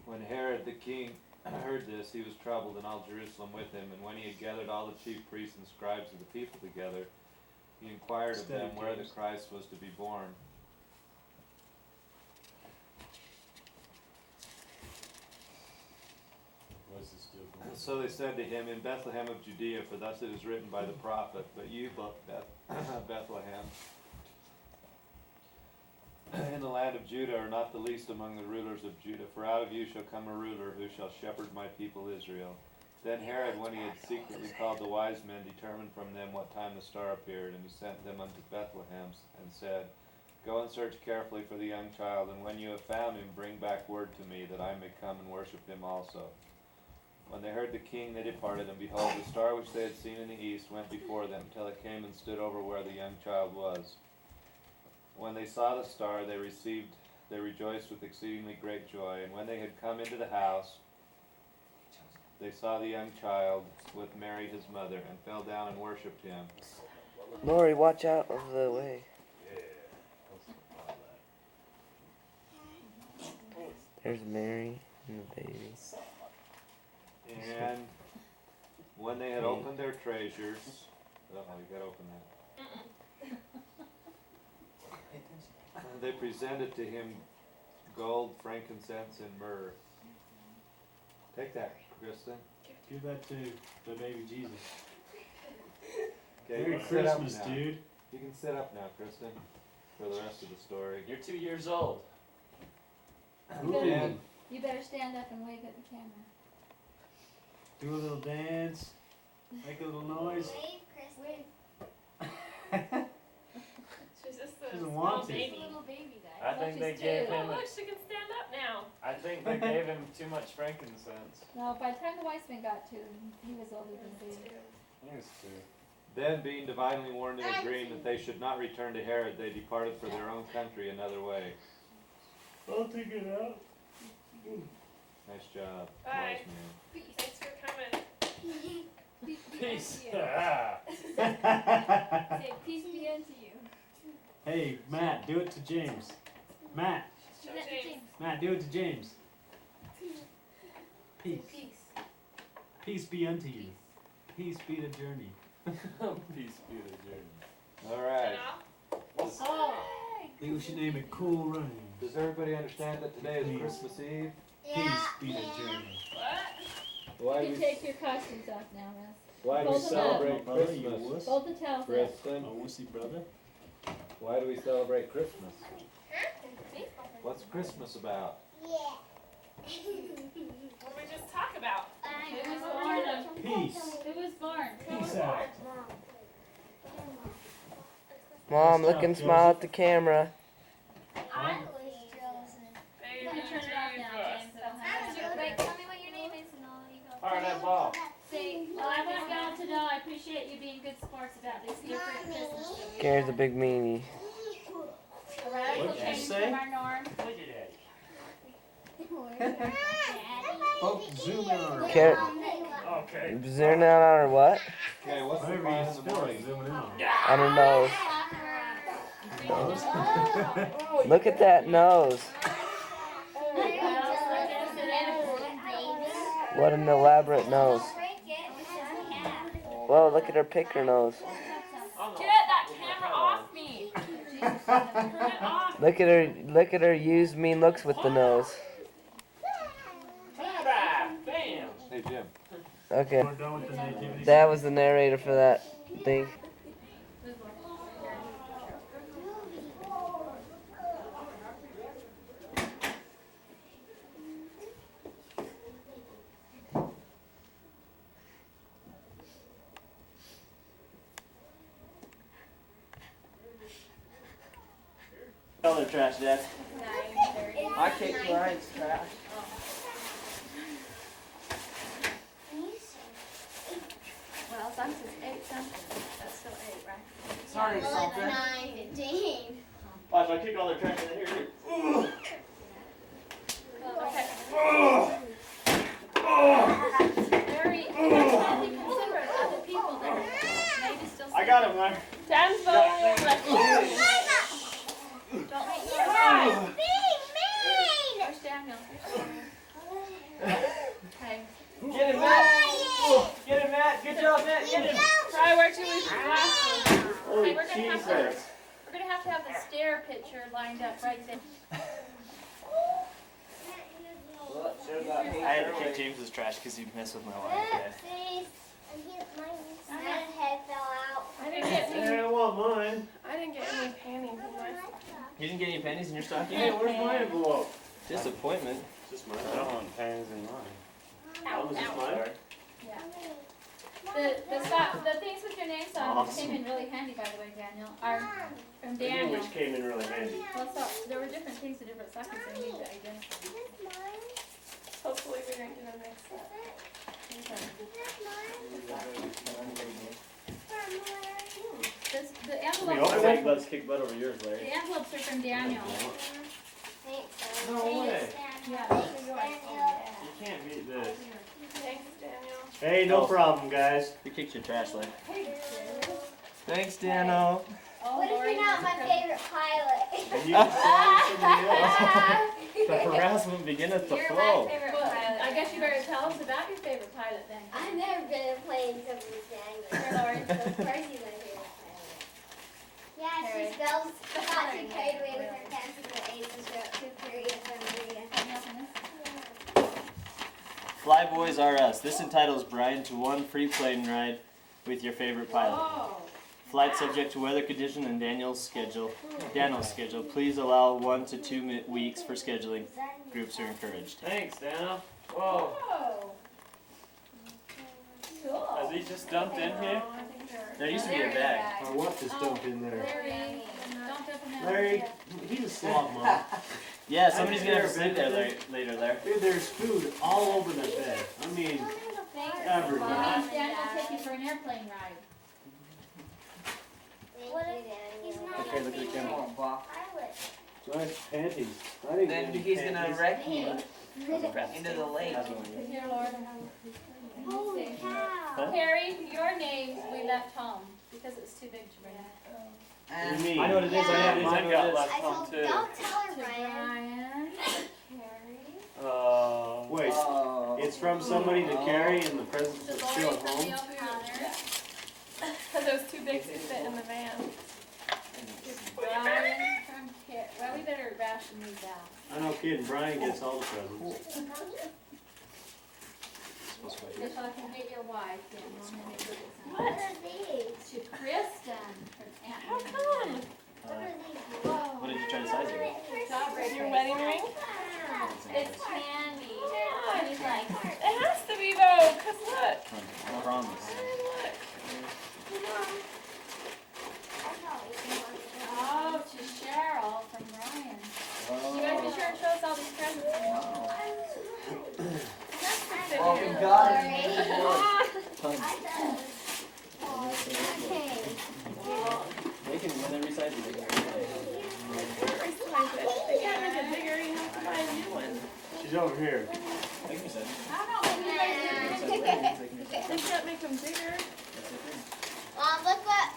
When Herod the king heard this, he was troubled, and all Jerusalem with him. And when he had gathered all the chief priests and scribes of the people together, he inquired of them where the Christ was to be born. What's this do? So they said to him, in Bethlehem of Judea, for thus it is written by the prophet, but you, Bethlehem, in the land of Judah are not the least among the rulers of Judah, for out of you shall come a ruler who shall shepherd my people Israel. Then Herod, when he had secretly called the wise men, determined from them what time the star appeared, and he sent them unto Bethlehem, and said, go and search carefully for the young child, and when you have found him, bring back word to me, that I may come and worship him also. When they heard the king, they departed, and behold, the star which they had seen in the east went before them, till it came and stood over where the young child was. When they saw the star, they rejoiced with exceedingly great joy. And when they had come into the house, they saw the young child with Mary his mother, and fell down and worshipped him. Lori, watch out of the way. There's Mary and the baby. And when they had opened their treasures, you gotta open that. They presented to him gold, frankincense, and myrrh. Take that, Kristen. Give that to the baby Jesus. Okay, Merry you can sit up Christmas, now. dude. You can sit up now, Kristen, for the rest of the story. You're 2 years old. And You better stand up and wave at the camera. Do a little dance. Make a little noise. Wave, Chris. Wave. She's just a Doesn't small want to. baby. Little baby guy. I think they gave Oh, him. look, she can stand up now. I think they gave him too much frankincense. No, by the time the wise man got to him, he was older than the baby. I think it's 2. then, being divinely warned in a dream that they should not return to Herod, they departed for their own country another way. I'll take it out. Nice job, Bye. wise man. Thanks for coming. Peace. Say peace be unto you. Hey, Matt, do it to James. Matt, Show James. Matt, do it to James. Peace. Peace be unto you. Peace be the journey. Peace be the journey. All right. Enough? What's Oh, think we should name it Cool Rain. Does everybody understand that today is Christmas Eve? Peace be to Germany. Why You do can we, take your costumes off now, Russ. why do we Fold them up. celebrate Brother, you Christmas? wuss. Fold the towels up. Kristen, A wussy brother. why do we celebrate Christmas? What's Christmas about? What did we just talk about? Who was born? Peace. Who was born? Peace out. Mom, look and smile at the camera. I was Joseph. I'm gonna turn it off now, James. Wait, tell me what your name is and I'll you go. Fire that ball. Say, well, I want y'all to know I appreciate you being good sports about this different Christmas. Gary's a big meanie. Alright, we'll change from our norm. Look at Daddy. Folks, zoom in on her. Care, Okay. zoom in on her what? Okay, what's the Whatever plan you in the feel morning? like zooming in on. On her nose. Look at that nose. What an elaborate nose. Whoa, look at her pick her nose. Get that camera off me. Turn it off. Look at her use mean looks with the nose. Bam! Hey, Jim. Okay. We're done with the nativity. That was the narrator for that thing. All their trash, Dad. I kicked Ryan's trash. Well, some says 8 something. That's still 8, right? Sorry, something. 9:15. Watch, I kick all their trash in here. Okay. Very considerate of other people that maybe still. I got him, Ryan. Dan's voting left. Don't make Where's Daniel? Okay. Get him, Matt. Get him, Matt. Good job, Matt. Get him. Try where to lose your glasses. Holy we're gonna have Jesus. We're gonna have the stair picture lined up right there. I had to kick James's trash because he messed with my wife. My head fell out. I didn't get any. I want mine. I didn't get any panties in my. You didn't get any pennies in your stocking? Hey, where's my envelope? Disappointment. Just mine. I don't want pans in mine. That was just mine. Yeah. The things with your names on came in really handy, by the way, Daniel. Are from Daniel. Which came in really handy. Well, so there were different things to different sockets I needed to identify. Hopefully we didn't get them mixed up. The We envelopes. open it. Let's kick butt over yours, Larry. The envelopes are from Daniel. No way. Yeah. You can't beat this. Thanks, Daniel. Hey, no problem, guys. You kicked your trash, Larry. Thanks, Dano. What if you're not my favorite pilot? And you can find somebody else. The harassment beginneth to You're my flow. favorite pilot. I guess you better tell us about your favorite pilot then. I've never been a plane company Daniel. Here, Lori. So of course he's my favorite pilot. Yeah, she spells thought she carried away with her fanciful A's and wrote 2 periods on Maria. Fly Boys R Us. This entitles Brian to 1 free plane ride with your favorite pilot. Oh. Flight subject to weather condition and Daniel's schedule. Please allow 1 to 2 weeks for scheduling. Groups are encouraged. Thanks, Dana. Whoa. Oh. Cool. Has he just dumped in here? There used to be a bag. Or what just dumped in there? Larry, don't dump him out. Larry, he's a slob mom. Yeah, somebody's gonna have to sleep there later there. Dude, there's food all over the bed. I mean, everywhere. That means Daniel will take you for an airplane ride. What if he's not Okay, look at the camera. pilot? Nice panties. I didn't Then get any he's gonna panties. wreck you into the lake. Here, Lord. Holy cow. Harry, your names we left home because it's too big to bring. What do you mean? I know what it is. I have mine Mine got with left I home told, too. don't tell her, To Ryan. Brian, Harry, Wait, it's from somebody to carry and the presents to are still Lori at from home? Neil Connor, Because it was too big to fit in the van. Brian from ration these out. I know, kidding. Brian gets all the presents. If I can get your wife, then we'll make it some. What are these? To Kristen. How come? What did you try to size it? Your wedding ring? It's candy. Yeah. He's like, It has to be though, cause look. I promise. oh, to Cheryl from Brian. You guys be sure and show us all these presents. Oh, we got it. They can, when they recycle, they can They can't make it bigger, you have to buy a new one. She's over here. They can recycle. I don't know. They can't make them bigger. Mom, look what.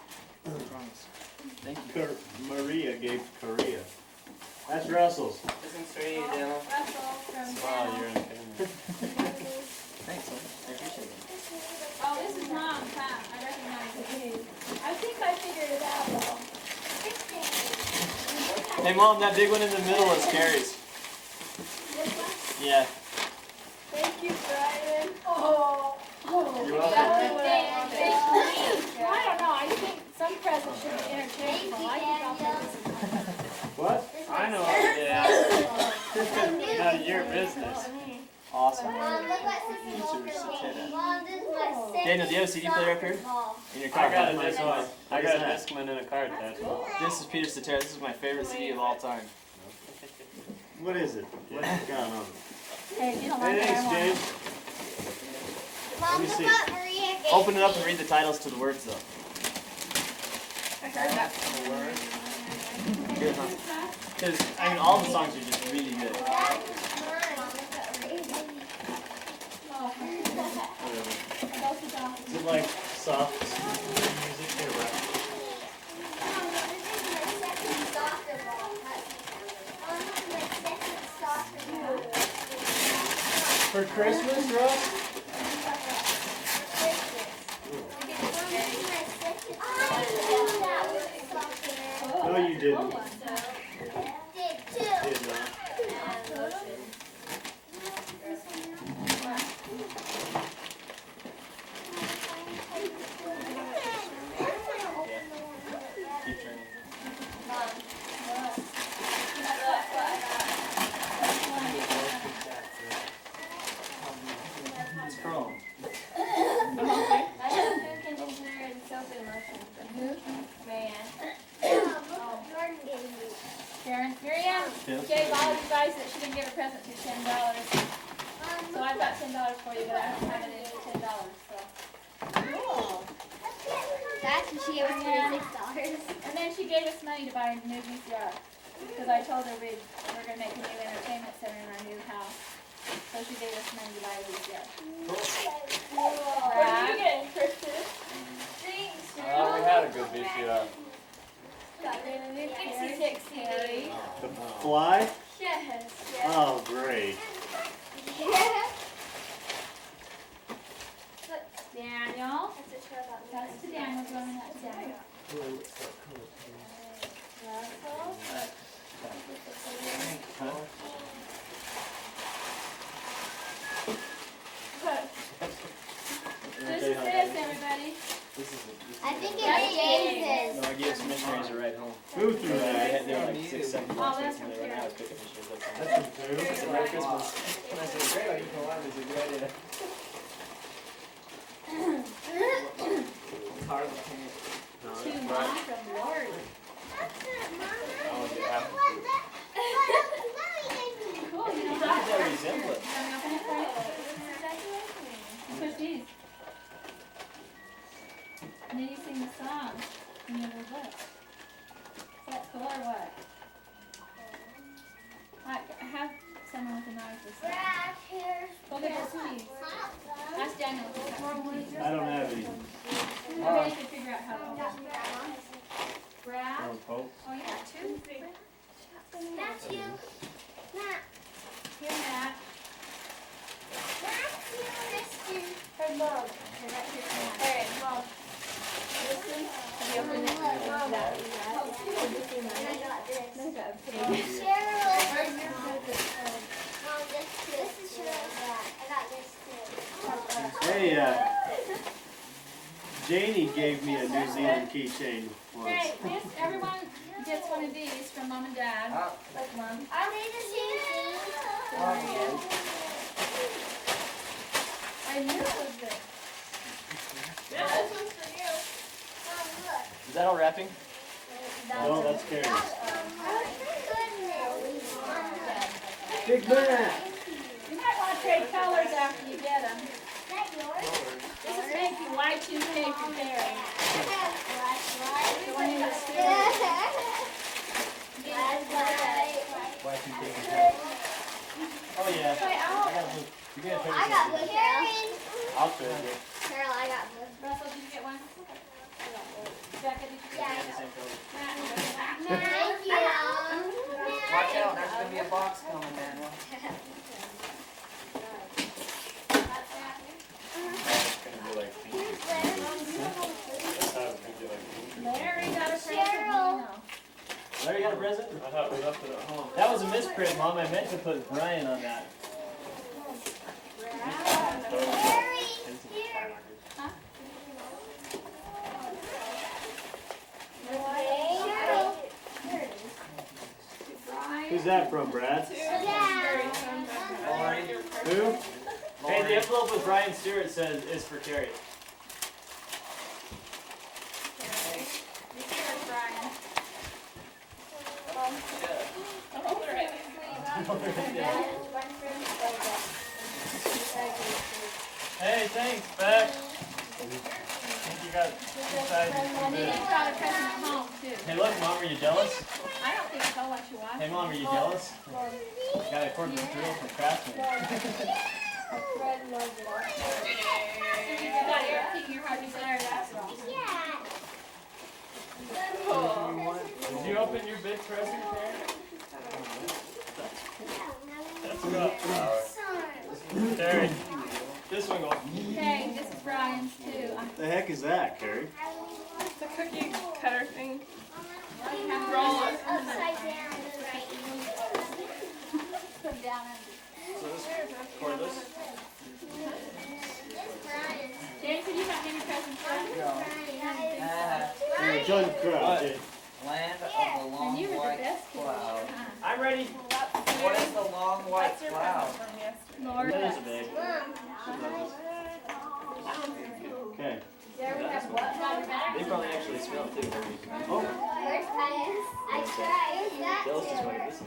Thank you. Maria gave Korea. That's Russell's. Isn't sweet, Daniel? Russell from Wow, you're in family. Thanks, man. I appreciate it. Oh, this is Mom's, huh? I recognize it. I think I figured it out, though. Hey, Mom, that big one in the middle is Carrie's. Yeah. Thank you, Brian. Oh. You're welcome. I don't know. I think some presents should be interchangeable. I think I'll take this one. What? I know what it is. None of your business. Awesome. Mom, look what Sissy Walker made. Mom, this is my second Daniel, do you have a CD player up here? ball. In your car? I got a My Discman. car. I got a Discman and a card that's all. This is Peter Cetera. This is my favorite CD of all time. What is it? What's it got on it? Hey, if you don't like it, I Thanks, want it. James. Mom, Let me look see. what Maria gave Open it up me. and read the titles to the words, though. I heard that. Good, huh? Because, I mean, all the songs are just really good. Is it like soft music or rap? For Christmas, Russ? No, you didn't. Did not. Keep turning. It's chrome. Karen, Miriam gave all you guys that she didn't get a present to $10. So I've got $10 for you, but I don't have it in $10. So. That's what she gave us $26. And then she gave us money to buy a new VCR. Because I told her we're going to make a new entertainment center in our new house. So she gave us money to buy a VCR. What are you getting, Kristen? We had a good VCR. Harry. The fly? Yes. Oh, great. Daniel. That's to Daniel. Going that to Daniel. This is this, everybody. I think it's James's. No, I gave some missionaries a ride home. Who threw that? They were like 6, 7 Oh, months that's and they from were Karen. out picking missionaries. That's from who? I said, Merry Christmas. And I said, great, I can go on. It's a good idea. It's hard to paint. To Mom from Lori. Cool, you know How that. does that resemble it? Let me open it for you. Push these. And then you sing the song. And you will look. Is that cool or what? I have someone with a knife or something. Go get those keys. Ask Daniel. I don't have any. Maybe you can figure out how to open it. Brad? Oh, Oh, yeah, two. Matthew. Matt. Here, Matt. Matthew. Hey, Mom. You're right here. Hey, Mom. Listen. Have you opened it? Mom. That. And I got this. Okay. Cheryl Hey, Janie gave me a New Zealand keychain once. Hey, everyone gets one of these from Mom and Dad. Like Mom. Are they the same thing? I knew it was there. Yeah, this one's for you. Oh, look. Is that all wrapping? No, that's Carrie's. Oh, goodness. Big man! You might want to trade colors after you get them. Is that yours? This is making Y2K for Carrie. The one in the studio. Oh yeah. Wait, I got blue. You get a I got blue, Carol. I'll trade you. Carol, I got blue. Russell, did you get one? Becca, did you get Yeah. The same color. Thank you. Watch out, there's going to be a box coming, Manuel. Larry got a present. Cheryl. Larry got a present? I thought we left it at home. That was a misprint, Mom. I meant to put Brian on that. Harry, here. Cheryl. Who's that from, Brad? Yeah. Who? Hey, the envelope with Brian Stewart says is for Carrie. Hey, thanks, Beck. I think you got excited. And then you brought a present home, too. Hey, look, Mom, are you jealous? I don't think so, what you want. Hey, Mom, are you jealous? Got a corporate drill from Craftsman. You got your keeping your heart desire, that's all. Did you open your big present, Carrie? That's good. Carrie, this one goes. Okay, this is Brian's, too. The heck is that, Carrie? The cookie cutter thing. Roll it upside down. Put it down So this cordless. James, did you have any presents for us? Join the crowd, Jay. Land of the And long you were the white best kid. cloud. I'm ready. What is the long white cloud? Lord. There's a babe. Okay. They probably actually smell it too. Oh. I tried. Jealous is what it is.